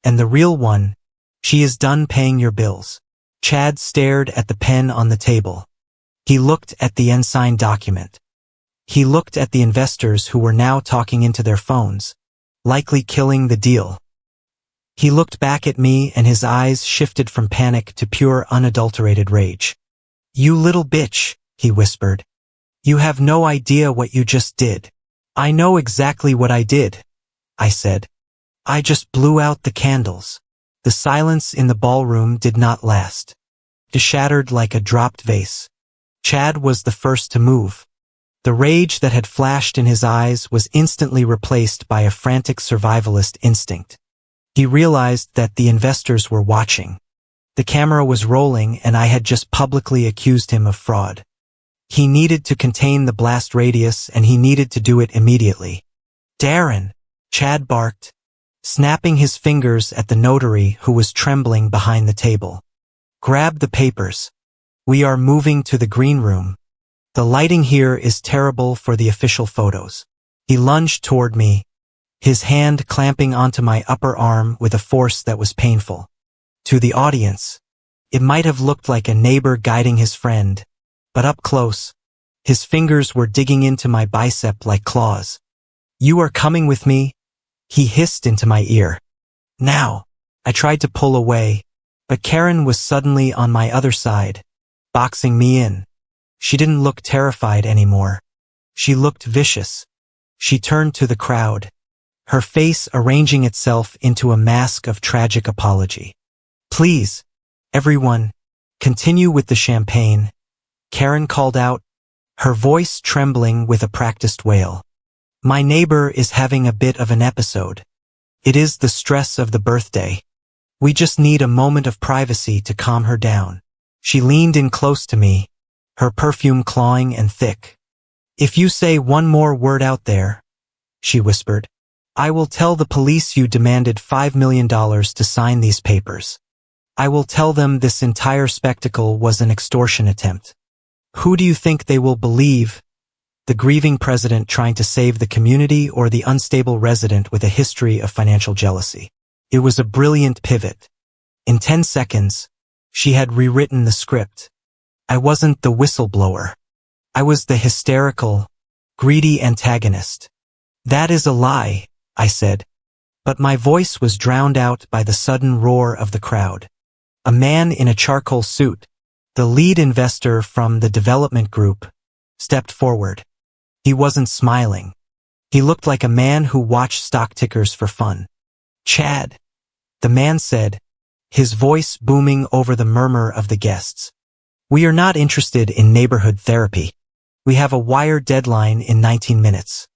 And the real one, she is done paying your bills. Chad stared at the pen on the table. He looked at the unsigned document. He looked at the investors who were now talking into their phones, likely killing the deal. He looked back at me and his eyes shifted from panic to pure unadulterated rage. You little bitch, he whispered. You have no idea what you just did. I know exactly what I did, I said. I just blew out the candles. The silence in the ballroom did not last. It shattered like a dropped vase. Chad was the first to move. The rage that had flashed in his eyes was instantly replaced by a frantic survivalist instinct. He realized that the investors were watching. The camera was rolling and I had just publicly accused him of fraud. He needed to contain the blast radius and he needed to do it immediately. Darren, Chad barked, snapping his fingers at the notary who was trembling behind the table. Grab the papers. We are moving to the green room. The lighting here is terrible for the official photos. He lunged toward me, his hand clamping onto my upper arm with a force that was painful. To the audience, it might have looked like a neighbor guiding his friend, but up close, his fingers were digging into my bicep like claws. You are coming with me, he hissed into my ear. Now, I tried to pull away, but Karen was suddenly on my other side, boxing me in. She didn't look terrified anymore. She looked vicious. She turned to the crowd, her face arranging itself into a mask of tragic apology. Please, everyone, continue with the champagne, Karen called out, her voice trembling with a practiced wail. My neighbor is having a bit of an episode. It is the stress of the birthday. We just need a moment of privacy to calm her down. She leaned in close to me, her perfume clawing and thick. If you say one more word out there, she whispered, I will tell the police you demanded $5 million to sign these papers. I will tell them this entire spectacle was an extortion attempt. Who do you think they will believe? The grieving president trying to save the community or the unstable resident with a history of financial jealousy? It was a brilliant pivot. In 10 seconds, she had rewritten the script. I wasn't the whistleblower. I was the hysterical, greedy antagonist. That is a lie, I said. But my voice was drowned out by the sudden roar of the crowd. A man in a charcoal suit, the lead investor from the development group, stepped forward. He wasn't smiling. He looked like a man who watched stock tickers for fun. Chad, the man said, his voice booming over the murmur of the guests. We are not interested in neighborhood therapy. We have a wire deadline in 19 minutes.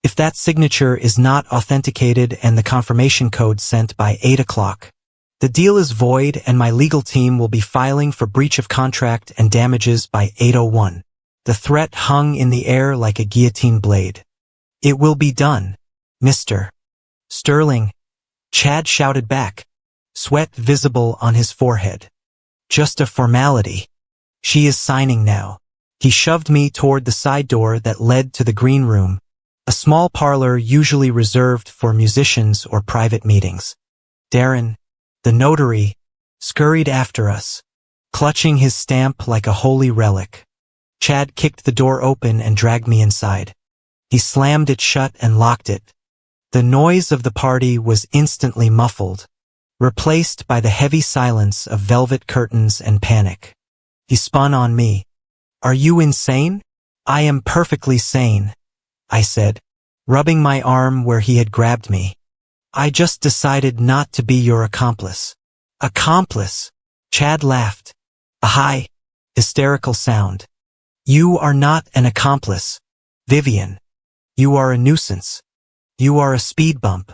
If that signature is not authenticated and the confirmation code sent by 8 o'clock, the deal is void and my legal team will be filing for breach of contract and damages by 8:01. The threat hung in the air like a guillotine blade. It will be done, Mr. Sterling, Chad shouted back, sweat visible on his forehead. Just a formality. She is signing now. He shoved me toward the side door that led to the green room, a small parlor usually reserved for musicians or private meetings. Darren, the notary, scurried after us, clutching his stamp like a holy relic. Chad kicked the door open and dragged me inside. He slammed it shut and locked it. The noise of the party was instantly muffled, replaced by the heavy silence of velvet curtains and panic. He spun on me. Are you insane? I am perfectly sane, I said, rubbing my arm where he had grabbed me. I just decided not to be your accomplice. Accomplice? Chad laughed. A high, hysterical sound. You are not an accomplice, Vivian. You are a nuisance. You are a speed bump.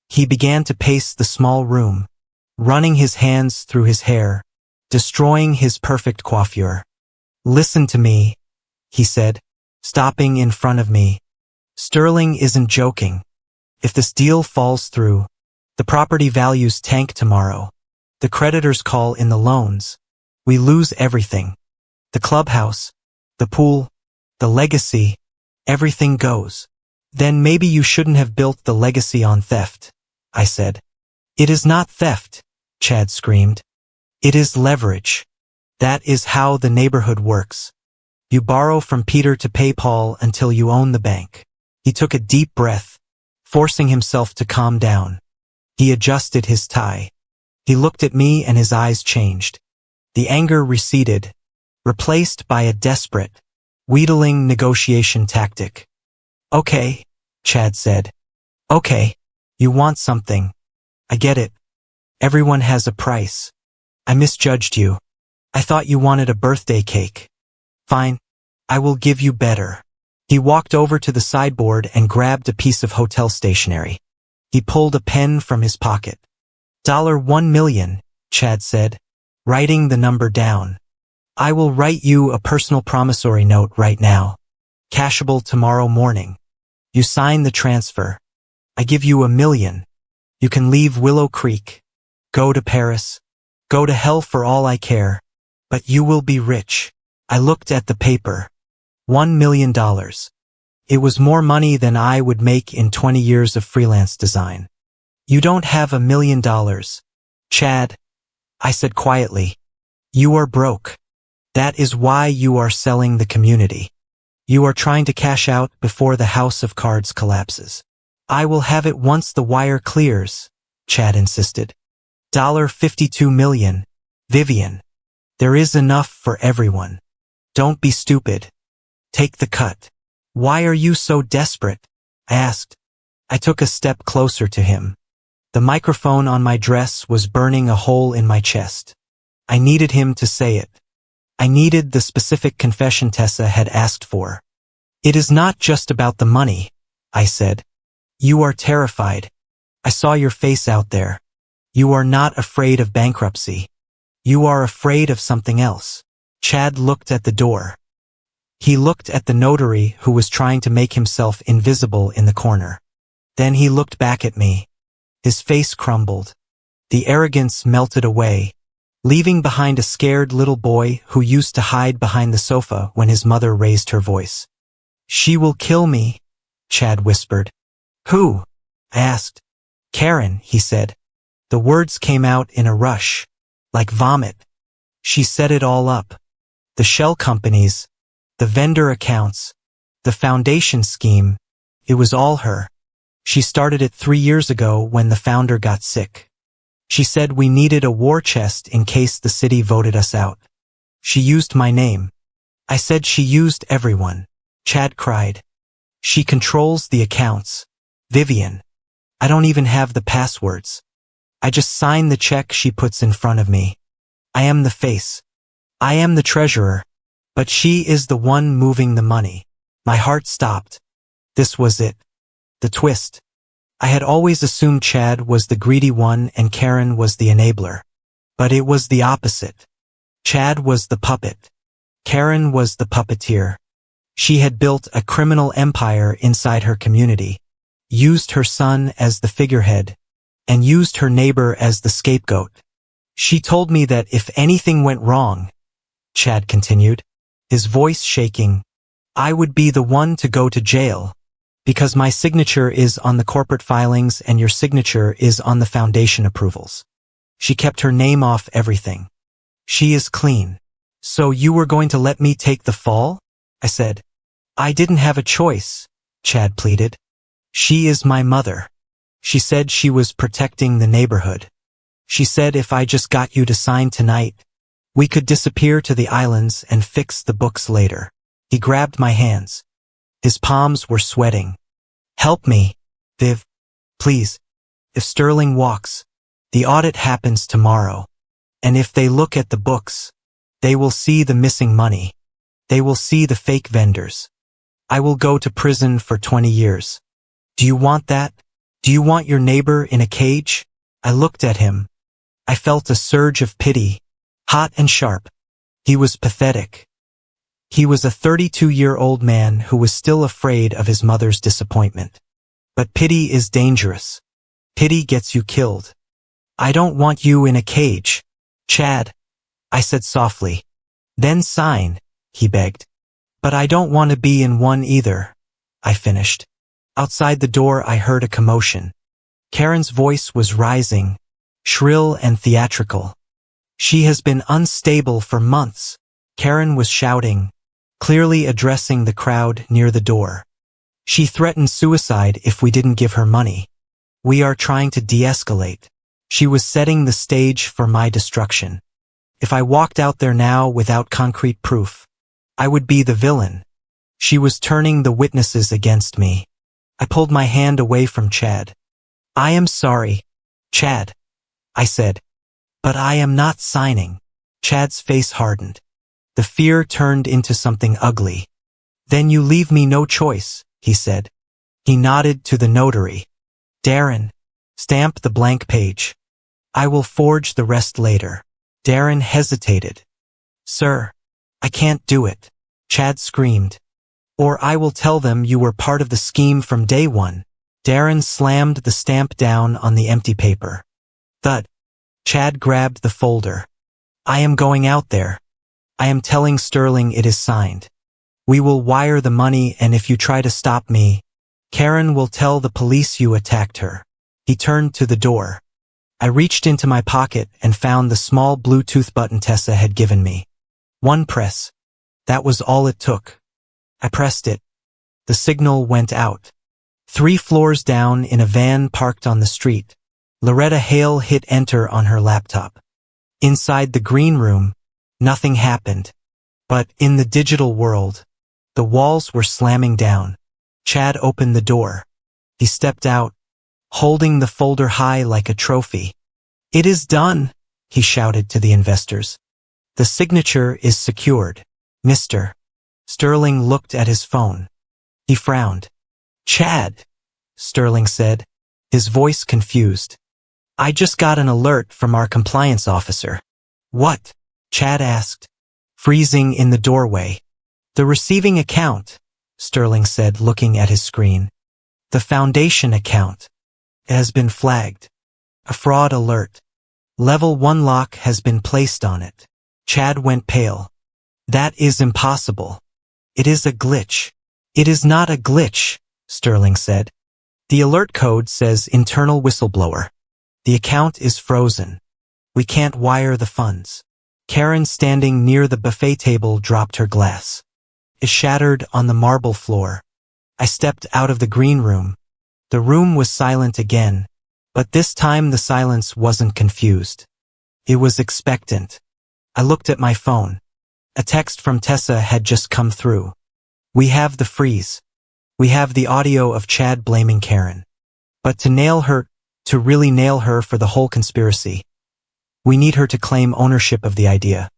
He began to pace the small room, running his hands through his hair, destroying his perfect coiffure. Listen to me, he said, stopping in front of me. Sterling isn't joking. If this deal falls through, the property values tank tomorrow. The creditors call in the loans. We lose everything. The clubhouse, the pool, the legacy, everything goes. Then maybe you shouldn't have built the legacy on theft, I said. It is not theft, Chad screamed. It is leverage. That is how the neighborhood works. You borrow from Peter to pay Paul until you own the bank. He took a deep breath, forcing himself to calm down. He adjusted his tie. He looked at me and his eyes changed. The anger receded, replaced by a desperate, wheedling negotiation tactic. Okay, Chad said. Okay, you want something. I get it. Everyone has a price. I misjudged you. I thought you wanted a birthday cake. Fine, I will give you better. He walked over to the sideboard and grabbed a piece of hotel stationery. He pulled a pen from his pocket. $1 million, Chad said, writing the number down. I will write you a personal promissory note right now. Cashable tomorrow morning. You sign the transfer. I give you $1 million. You can leave Willow Creek. Go to Paris. Go to hell for all I care. But you will be rich. I looked at the paper. $1 million. It was more money than I would make in 20 years of freelance design. You don't have $1 million, Chad, I said quietly. You are broke. That is why you are selling the community. You are trying to cash out before the house of cards collapses. I will have it once the wire clears, Chad insisted. $52 million, Vivian. There is enough for everyone. Don't be stupid. Take the cut. Why are you so desperate? I asked. I took a step closer to him. The microphone on my dress was burning a hole in my chest. I needed him to say it. I needed the specific confession Tessa had asked for. It is not just about the money, I said. You are terrified. I saw your face out there. You are not afraid of bankruptcy. You are afraid of something else. Chad looked at the door. He looked at the notary who was trying to make himself invisible in the corner. Then he looked back at me. His face crumbled. The arrogance melted away, leaving behind a scared little boy who used to hide behind the sofa when his mother raised her voice. She will kill me, Chad whispered. Who? I asked. Karen, he said. The words came out in a rush, like vomit. She set it all up. The shell companies, the vendor accounts, the foundation scheme, it was all her. She started it 3 years ago when the founder got sick. She said we needed a war chest in case the city voted us out. She used my name. I said she used everyone. Chad cried. She controls the accounts. Vivian. I don't even have the passwords. I just sign the check she puts in front of me. I am the face. I am the treasurer. But she is the one moving the money. My heart stopped. This was it. The twist. I had always assumed Chad was the greedy one and Karen was the enabler. But it was the opposite. Chad was the puppet. Karen was the puppeteer. She had built a criminal empire inside her community, used her son as the figurehead, and used her neighbor as the scapegoat. She told me that if anything went wrong, Chad continued, his voice shaking, I would be the one to go to jail, because my signature is on the corporate filings and your signature is on the foundation approvals. She kept her name off everything. She is clean. So you were going to let me take the fall? I said. I didn't have a choice, Chad pleaded. She is my mother. She said she was protecting the neighborhood. She said if I just got you to sign tonight, we could disappear to the islands and fix the books later. He grabbed my hands. His palms were sweating. Help me, Viv. Please. If Sterling walks, the audit happens tomorrow. And if they look at the books, they will see the missing money. They will see the fake vendors. I will go to prison for 20 years. Do you want that? Do you want your neighbor in a cage? I looked at him. I felt a surge of pity, hot and sharp. He was pathetic. He was a 32-year-old man who was still afraid of his mother's disappointment. But pity is dangerous. Pity gets you killed. I don't want you in a cage, Chad, I said softly. Then sign, he begged. But I don't want to be in one either, I finished. Outside the door I heard a commotion. Karen's voice was rising, shrill and theatrical. She has been unstable for months, Karen was shouting, clearly addressing the crowd near the door. She threatened suicide if we didn't give her money. We are trying to de-escalate. She was setting the stage for my destruction. If I walked out there now without concrete proof, I would be the villain. She was turning the witnesses against me. I pulled my hand away from Chad. I am sorry, Chad, I said. But I am not signing. Chad's face hardened. The fear turned into something ugly. Then you leave me no choice, he said. He nodded to the notary. Darren, stamp the blank page. I will forge the rest later. Darren hesitated. Sir, I can't do it, Chad screamed. Or I will tell them you were part of the scheme from day one. Darren slammed the stamp down on the empty paper. Thud. Chad grabbed the folder. I am going out there. I am telling Sterling it is signed. We will wire the money, and if you try to stop me, Karen will tell the police you attacked her. He turned to the door. I reached into my pocket and found the small Bluetooth button Tessa had given me. One press. That was all it took. I pressed it. The signal went out. 3 floors down in a van parked on the street, Loretta Hale hit enter on her laptop. Inside the green room, nothing happened. But in the digital world, the walls were slamming down. Chad opened the door. He stepped out, holding the folder high like a trophy. It is done, he shouted to the investors. The signature is secured, Mr. Sterling looked at his phone. He frowned. Chad, Sterling said, his voice confused. I just got an alert from our compliance officer. What? Chad asked, freezing in the doorway. The receiving account, Sterling said, looking at his screen. The foundation account. It has been flagged. A fraud alert. Level 1 lock has been placed on it. Chad went pale. That is impossible. It is a glitch. It is not a glitch, Sterling said. The alert code says internal whistleblower. The account is frozen. We can't wire the funds. Karen, standing near the buffet table, dropped her glass. It shattered on the marble floor. I stepped out of the green room. The room was silent again, but this time the silence wasn't confused. It was expectant. I looked at my phone. A text from Tessa had just come through. We have the freeze. We have the audio of Chad blaming Karen. But to really nail her for the whole conspiracy, we need her to claim ownership of the idea.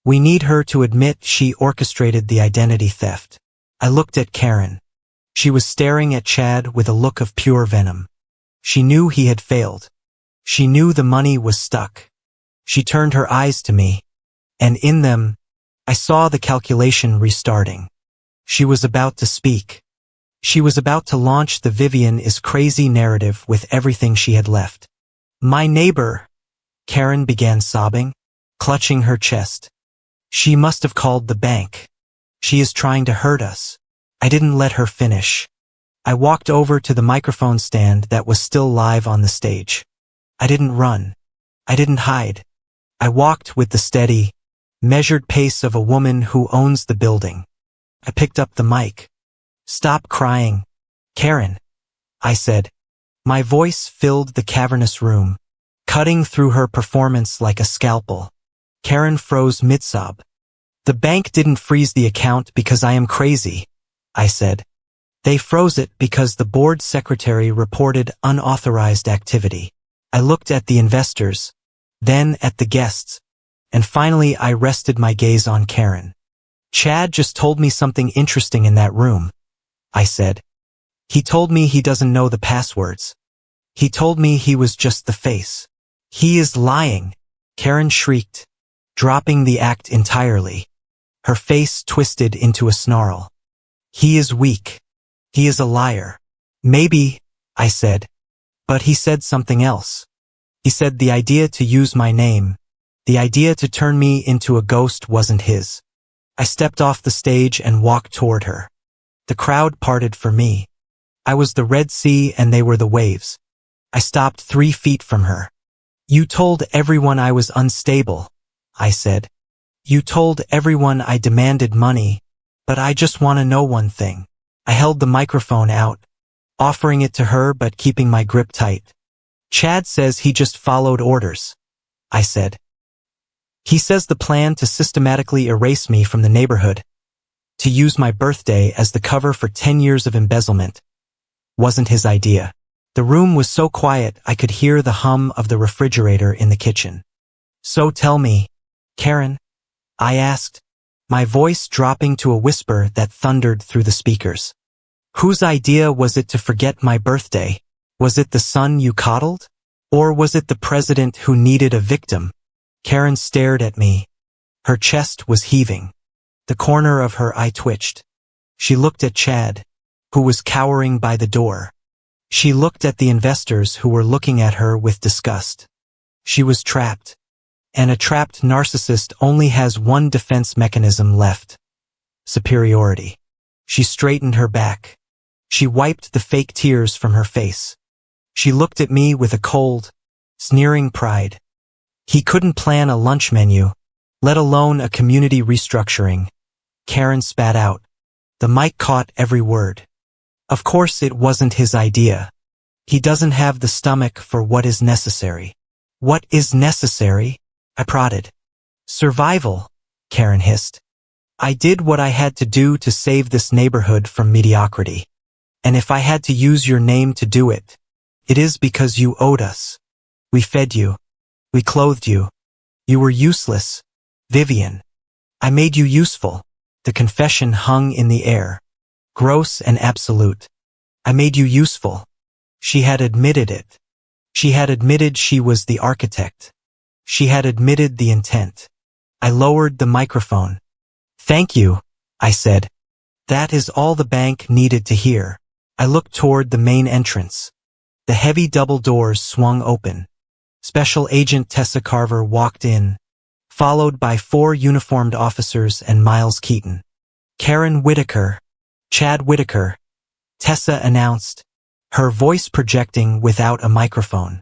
We need her to admit she orchestrated the identity theft. I looked at Karen. She was staring at Chad with a look of pure venom. She knew he had failed. She knew the money was stuck. She turned her eyes to me, and in them, I saw the calculation restarting. She was about to speak. She was about to launch the Vivian is crazy narrative with everything she had left. My neighbor, Karen began sobbing, clutching her chest. She must have called the bank. She is trying to hurt us. I didn't let her finish. I walked over to the microphone stand that was still live on the stage. I didn't run. I didn't hide. I walked with the steady, measured pace of a woman who owns the building. I picked up the mic. Stop crying, Karen, I said. My voice filled the cavernous room, cutting through her performance like a scalpel. Karen froze mid-sob. The bank didn't freeze the account because I am crazy, I said. They froze it because the board secretary reported unauthorized activity. I looked at the investors, then at the guests, and finally I rested my gaze on Karen. Chad just told me something interesting in that room, I said. He told me he doesn't know the passwords. He told me he was just the face. He is lying, Karen shrieked, dropping the act entirely. Her face twisted into a snarl. He is weak. He is a liar. Maybe, I said. But he said something else. He said the idea to use my name, the idea to turn me into a ghost wasn't his. I stepped off the stage and walked toward her. The crowd parted for me. I was the Red Sea and they were the waves. I stopped 3 feet from her. You told everyone I was unstable, I said. You told everyone I demanded money, but I just want to know one thing. I held the microphone out, offering it to her but keeping my grip tight. Chad says he just followed orders, I said. He says the plan to systematically erase me from the neighborhood, to use my birthday as the cover for 10 years of embezzlement, wasn't his idea. The room was so quiet I could hear the hum of the refrigerator in the kitchen. So tell me, Karen, I asked, my voice dropping to a whisper that thundered through the speakers. Whose idea was it to forget my birthday? Was it the son you coddled? Or was it the president who needed a victim? Karen stared at me. Her chest was heaving. The corner of her eye twitched. She looked at Chad, who was cowering by the door. She looked at the investors who were looking at her with disgust. She was trapped. And a trapped narcissist only has one defense mechanism left: superiority. She straightened her back. She wiped the fake tears from her face. She looked at me with a cold, sneering pride. He couldn't plan a lunch menu, let alone a community restructuring. Karen spat out. The mic caught every word. Of course it wasn't his idea. He doesn't have the stomach for what is necessary. What is necessary? I prodded. Survival, Karen hissed. I did what I had to do to save this neighborhood from mediocrity. And if I had to use your name to do it, it is because you owed us. We fed you. We clothed you. You were useless, Vivian. I made you useful. The confession hung in the air, gross and absolute. I made you useful. She had admitted it. She had admitted she was the architect. She had admitted the intent. I lowered the microphone. Thank you, I said. That is all the bank needed to hear. I looked toward the main entrance. The heavy double doors swung open. Special Agent Tessa Carver walked in, followed by 4 uniformed officers and Miles Keaton. Karen Whitaker, Chad Whitaker, Tessa announced, her voice projecting without a microphone.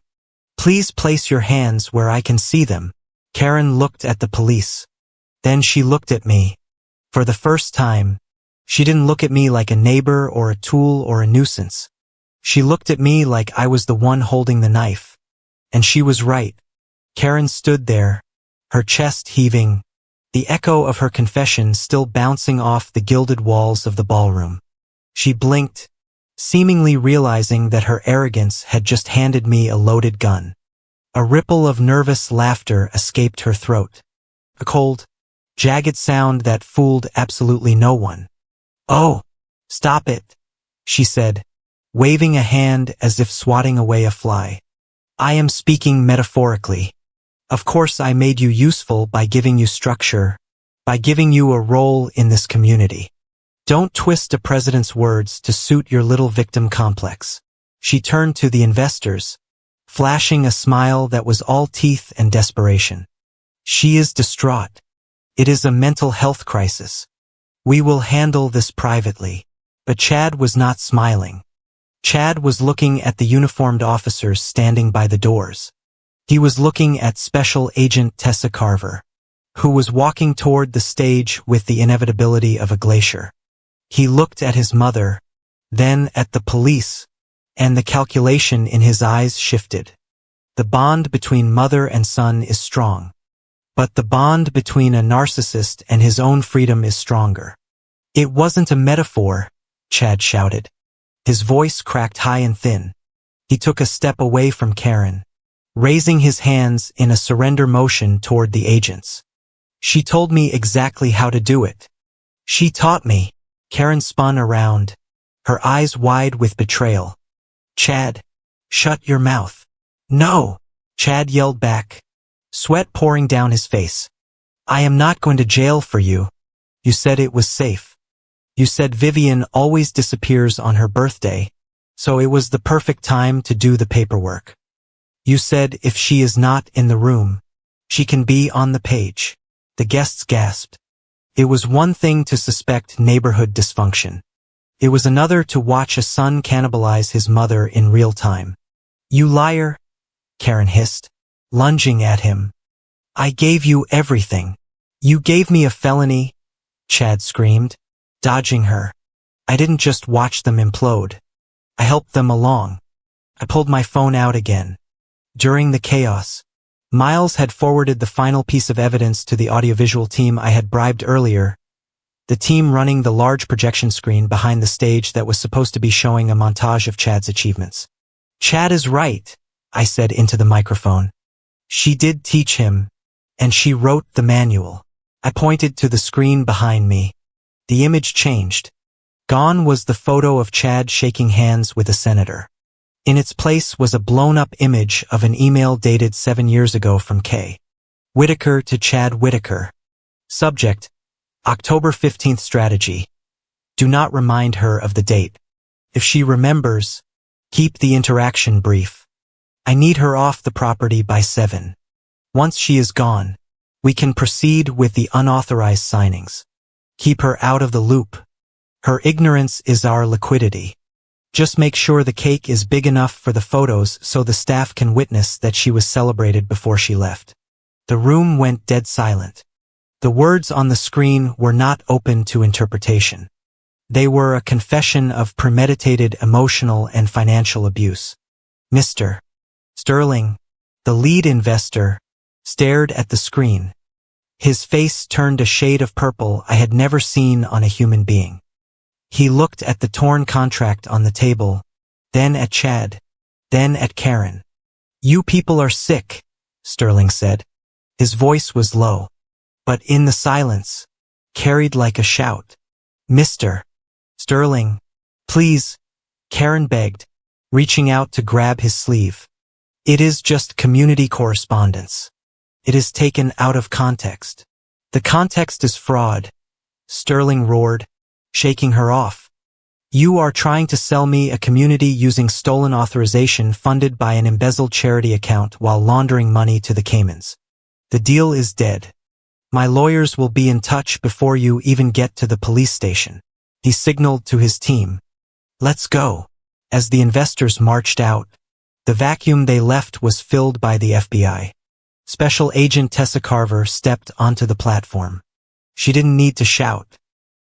Please place your hands where I can see them. Karen looked at the police. Then she looked at me. For the first time, she didn't look at me like a neighbor or a tool or a nuisance. She looked at me like I was the one holding the knife. And she was right. Karen stood there, her chest heaving, the echo of her confession still bouncing off the gilded walls of the ballroom. She blinked, seemingly realizing that her arrogance had just handed me a loaded gun. A ripple of nervous laughter escaped her throat. A cold, jagged sound that fooled absolutely no one. Oh, stop it, she said, waving a hand as if swatting away a fly. I am speaking metaphorically. Of course I made you useful by giving you structure, by giving you a role in this community. Don't twist a president's words to suit your little victim complex. She turned to the investors, flashing a smile that was all teeth and desperation. She is distraught. It is a mental health crisis. We will handle this privately. But Chad was not smiling. Chad was looking at the uniformed officers standing by the doors. He was looking at Special Agent Tessa Carver, who was walking toward the stage with the inevitability of a glacier. He looked at his mother, then at the police, and the calculation in his eyes shifted. The bond between mother and son is strong. But the bond between a narcissist and his own freedom is stronger. It wasn't a metaphor, Chad shouted. His voice cracked high and thin. He took a step away from Karen, raising his hands in a surrender motion toward the agents. She told me exactly how to do it. She taught me. Karen spun around, her eyes wide with betrayal. Chad, shut your mouth. No, Chad yelled back, sweat pouring down his face. I am not going to jail for you. You said it was safe. You said Vivian always disappears on her birthday, so it was the perfect time to do the paperwork. You said if she is not in the room, she can be on the page. The guests gasped. It was one thing to suspect neighborhood dysfunction. It was another to watch a son cannibalize his mother in real time. You liar, Karen hissed, lunging at him. I gave you everything. You gave me a felony, Chad screamed, dodging her. I didn't just watch them implode. I helped them along. I pulled my phone out again. During the chaos, Miles had forwarded the final piece of evidence to the audiovisual team I had bribed earlier, the team running the large projection screen behind the stage that was supposed to be showing a montage of Chad's achievements. Chad is right, I said into the microphone. She did teach him, and she wrote the manual. I pointed to the screen behind me. The image changed. Gone was the photo of Chad shaking hands with a senator. In its place was a blown-up image of an email dated 7 years ago from K. Whitaker to Chad Whitaker. Subject: October 15th strategy. Do not remind her of the date. If she remembers, keep the interaction brief. I need her off the property by 7. Once she is gone, we can proceed with the unauthorized signings. Keep her out of the loop. Her ignorance is our liquidity. Just make sure the cake is big enough for the photos so the staff can witness that she was celebrated before she left. The room went dead silent. The words on the screen were not open to interpretation. They were a confession of premeditated emotional and financial abuse. Mr. Sterling, the lead investor, stared at the screen. His face turned a shade of purple I had never seen on a human being. He looked at the torn contract on the table, then at Chad, then at Karen. You people are sick, Sterling said. His voice was low, but in the silence, carried like a shout. Mr. Sterling, please, Karen begged, reaching out to grab his sleeve. It is just community correspondence. It is taken out of context. The context is fraud, Sterling roared, shaking her off. You are trying to sell me a community using stolen authorization funded by an embezzled charity account while laundering money to the Caymans. The deal is dead. My lawyers will be in touch before you even get to the police station. He signaled to his team. Let's go. As the investors marched out, the vacuum they left was filled by the FBI. Special Agent Tessa Carver stepped onto the platform. She didn't need to shout.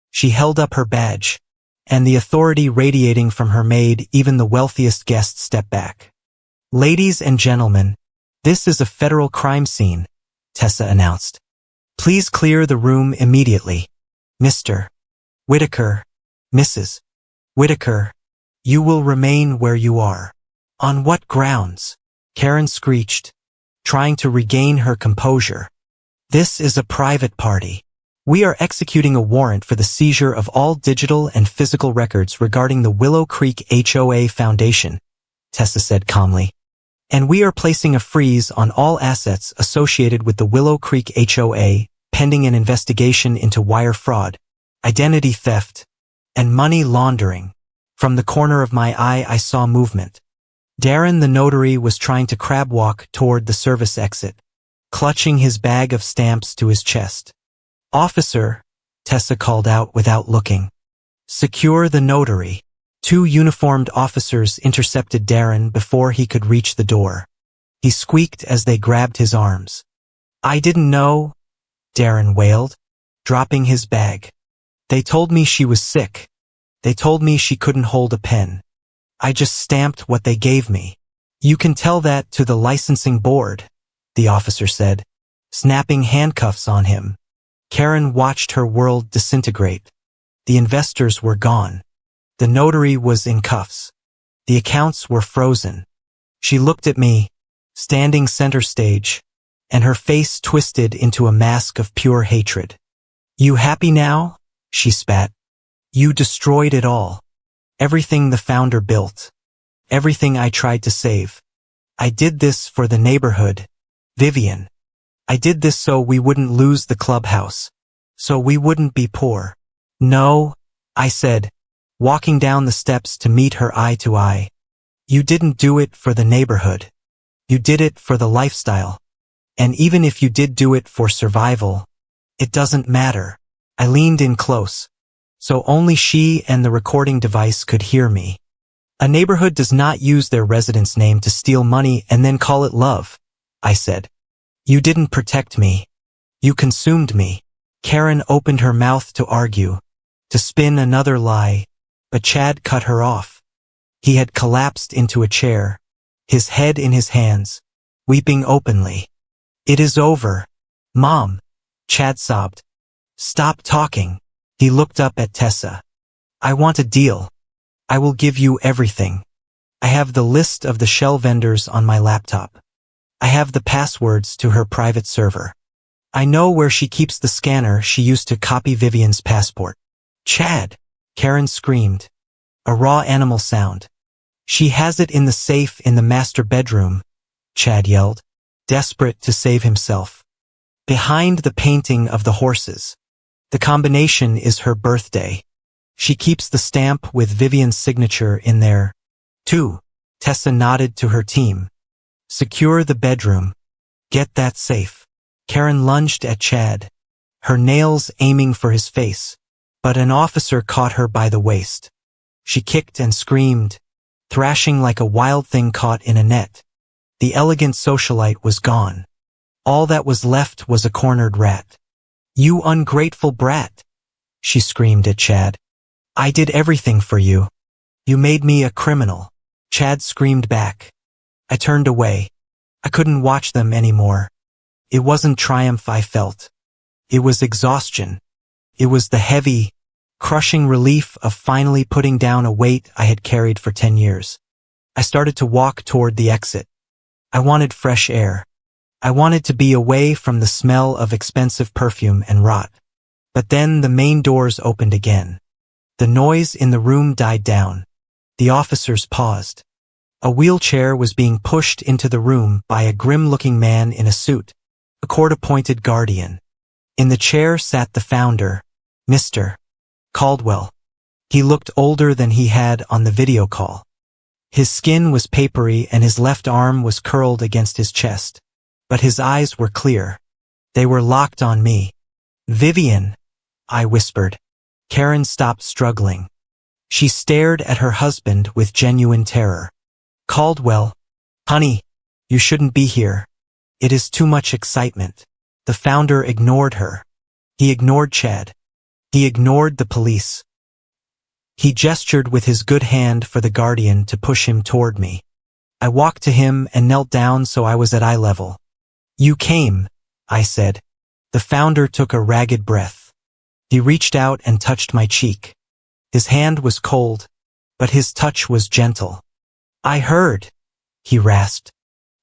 She held up her badge, and the authority radiating from her made even the wealthiest guests step back. Ladies and gentlemen, this is a federal crime scene, Tessa announced. Please clear the room immediately. Mr. Whitaker, Mrs. Whitaker, you will remain where you are. On what grounds? Karen screeched, trying to regain her composure. This is a private party. We are executing a warrant for the seizure of all digital and physical records regarding the Willow Creek HOA Foundation, Tessa said calmly. And we are placing a freeze on all assets associated with the Willow Creek HOA, pending an investigation into wire fraud, identity theft, and money laundering. From the corner of my eye I saw movement. Darren the notary was trying to crab walk toward the service exit, clutching his bag of stamps to his chest. Officer, Tessa called out without looking. Secure the notary. 2 uniformed officers intercepted Darren before he could reach the door. He squeaked as they grabbed his arms. I didn't know, Darren wailed, dropping his bag. They told me she was sick. They told me she couldn't hold a pen. I just stamped what they gave me. You can tell that to the licensing board, the officer said, snapping handcuffs on him. Karen watched her world disintegrate. The investors were gone. The notary was in cuffs. The accounts were frozen. She looked at me, standing center stage, and her face twisted into a mask of pure hatred. You happy now? she spat. You destroyed it all. Everything the founder built. Everything I tried to save. I did this for the neighborhood. Vivian. I did this so we wouldn't lose the clubhouse. So we wouldn't be poor. No, I said, walking down the steps to meet her eye to eye. You didn't do it for the neighborhood. You did it for the lifestyle. And even if you did do it for survival, it doesn't matter. I leaned in close, so only she and the recording device could hear me. A neighborhood does not use their resident's name to steal money and then call it love, I said. You didn't protect me. You consumed me. Karen opened her mouth to argue, to spin another lie, but Chad cut her off. He had collapsed into a chair, his head in his hands, weeping openly. It is over. Mom, Chad sobbed. Stop talking. He looked up at Tessa. I want a deal. I will give you everything. I have the list of the shell vendors on my laptop. I have the passwords to her private server. I know where she keeps the scanner she used to copy Vivian's passport. Chad, Karen screamed. A raw animal sound. She has it in the safe in the master bedroom, Chad yelled, desperate to save himself. Behind the painting of the horses. The combination is her birthday. She keeps the stamp with Vivian's signature in there, too. Tessa nodded to her team. Secure the bedroom. Get that safe. Karen lunged at Chad, her nails aiming for his face, but an officer caught her by the waist. She kicked and screamed, thrashing like a wild thing caught in a net. The elegant socialite was gone. All that was left was a cornered rat. You ungrateful brat, she screamed at Chad. I did everything for you. You made me a criminal. Chad screamed back. I turned away. I couldn't watch them anymore. It wasn't triumph I felt. It was exhaustion. It was the heavy, crushing relief of finally putting down a weight I had carried for 10 years. I started to walk toward the exit. I wanted fresh air. I wanted to be away from the smell of expensive perfume and rot. But then the main doors opened again. The noise in the room died down. The officers paused. A wheelchair was being pushed into the room by a grim-looking man in a suit, a court-appointed guardian. In the chair sat the founder, Mr. Caldwell. He looked older than he had on the video call. His skin was papery and his left arm was curled against his chest. But his eyes were clear. They were locked on me. Vivian, I whispered. Karen stopped struggling. She stared at her husband with genuine terror. Caldwell, honey, you shouldn't be here. It is too much excitement. The founder ignored her. He ignored Chad. He ignored the police. He gestured with his good hand for the guardian to push him toward me. I walked to him and knelt down so I was at eye level. You came, I said. The founder took a ragged breath. He reached out and touched my cheek. His hand was cold, but his touch was gentle. I heard, he rasped.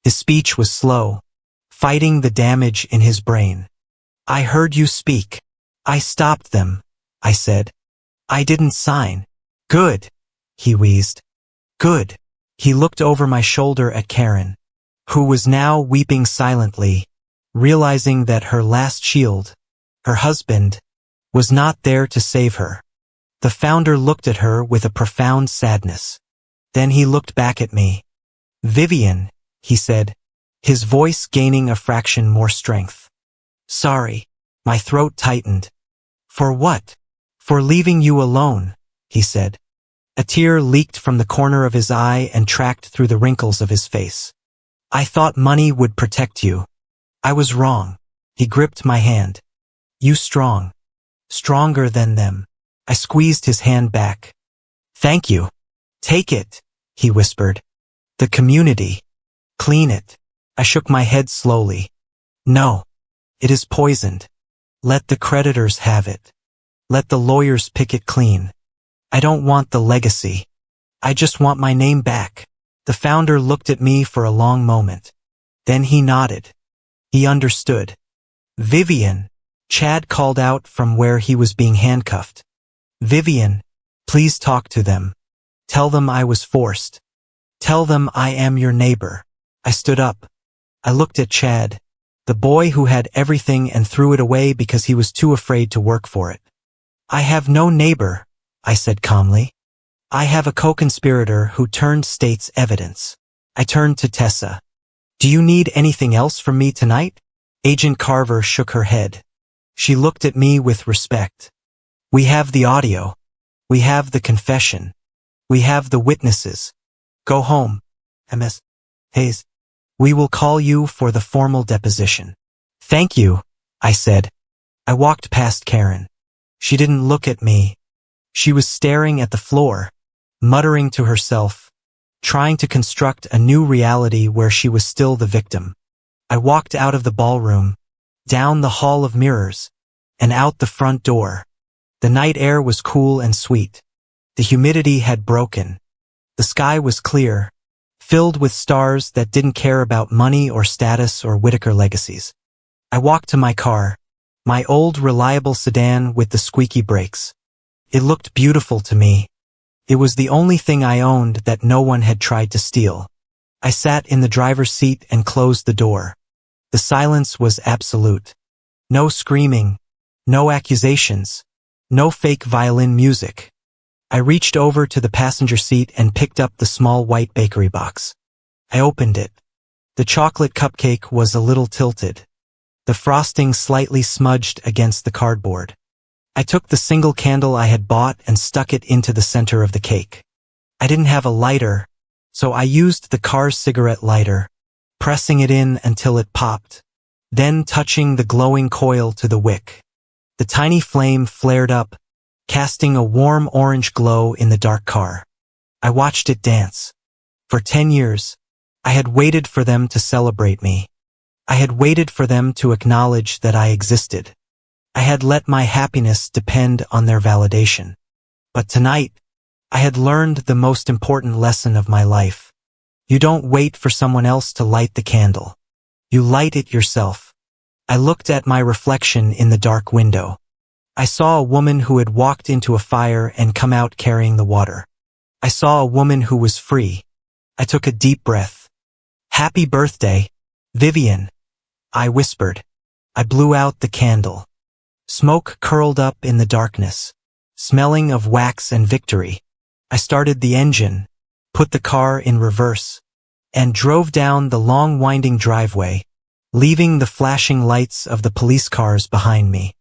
His speech was slow, fighting the damage in his brain. I heard you speak. I stopped them, I said. I didn't sign. Good, he wheezed. Good. He looked over my shoulder at Karen, who was now weeping silently, realizing that her last shield, her husband, was not there to save her. The founder looked at her with a profound sadness. Then he looked back at me. Vivian, he said, his voice gaining a fraction more strength. Sorry. My throat tightened. For what? For leaving you alone, he said. A tear leaked from the corner of his eye and tracked through the wrinkles of his face. I thought money would protect you. I was wrong. He gripped my hand. You strong. Stronger than them. I squeezed his hand back. Thank you. Take it, he whispered. The community. Clean it. I shook my head slowly. No. It is poisoned. Let the creditors have it. Let the lawyers pick it clean. I don't want the legacy. I just want my name back. The founder looked at me for a long moment. Then he nodded. He understood. Vivian, Chad called out from where he was being handcuffed. Vivian, please talk to them. Tell them I was forced. Tell them I am your neighbor. I stood up. I looked at Chad, the boy who had everything and threw it away because he was too afraid to work for it. I have no neighbor, I said calmly. I have a co-conspirator who turned state's evidence. I turned to Tessa. Do you need anything else from me tonight? Agent Carver shook her head. She looked at me with respect. We have the audio. We have the confession. We have the witnesses. Go home, Ms. Hayes. We will call you for the formal deposition. Thank you, I said. I walked past Karen. She didn't look at me. She was staring at the floor, muttering to herself, trying to construct a new reality where she was still the victim. I walked out of the ballroom, down the hall of mirrors, and out the front door. The night air was cool and sweet. The humidity had broken. The sky was clear, filled with stars that didn't care about money or status or Whitaker legacies. I walked to my car, my old reliable sedan with the squeaky brakes. It looked beautiful to me. It was the only thing I owned that no one had tried to steal. I sat in the driver's seat and closed the door. The silence was absolute. No screaming, no accusations, no fake violin music. I reached over to the passenger seat and picked up the small white bakery box. I opened it. The chocolate cupcake was a little tilted, the frosting slightly smudged against the cardboard. I took the single candle I had bought and stuck it into the center of the cake. I didn't have a lighter, so I used the car's cigarette lighter, pressing it in until it popped, then touching the glowing coil to the wick. The tiny flame flared up, casting a warm orange glow in the dark car. I watched it dance. For 10 years, I had waited for them to celebrate me. I had waited for them to acknowledge that I existed. I had let my happiness depend on their validation. But tonight, I had learned the most important lesson of my life. You don't wait for someone else to light the candle. You light it yourself. I looked at my reflection in the dark window. I saw a woman who had walked into a fire and come out carrying the water. I saw a woman who was free. I took a deep breath. Happy birthday, Vivian, I whispered. I blew out the candle. Smoke curled up in the darkness, smelling of wax and victory. I started the engine, put the car in reverse, and drove down the long winding driveway, leaving the flashing lights of the police cars behind me.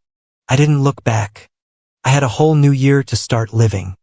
I didn't look back. I had a whole new year to start living.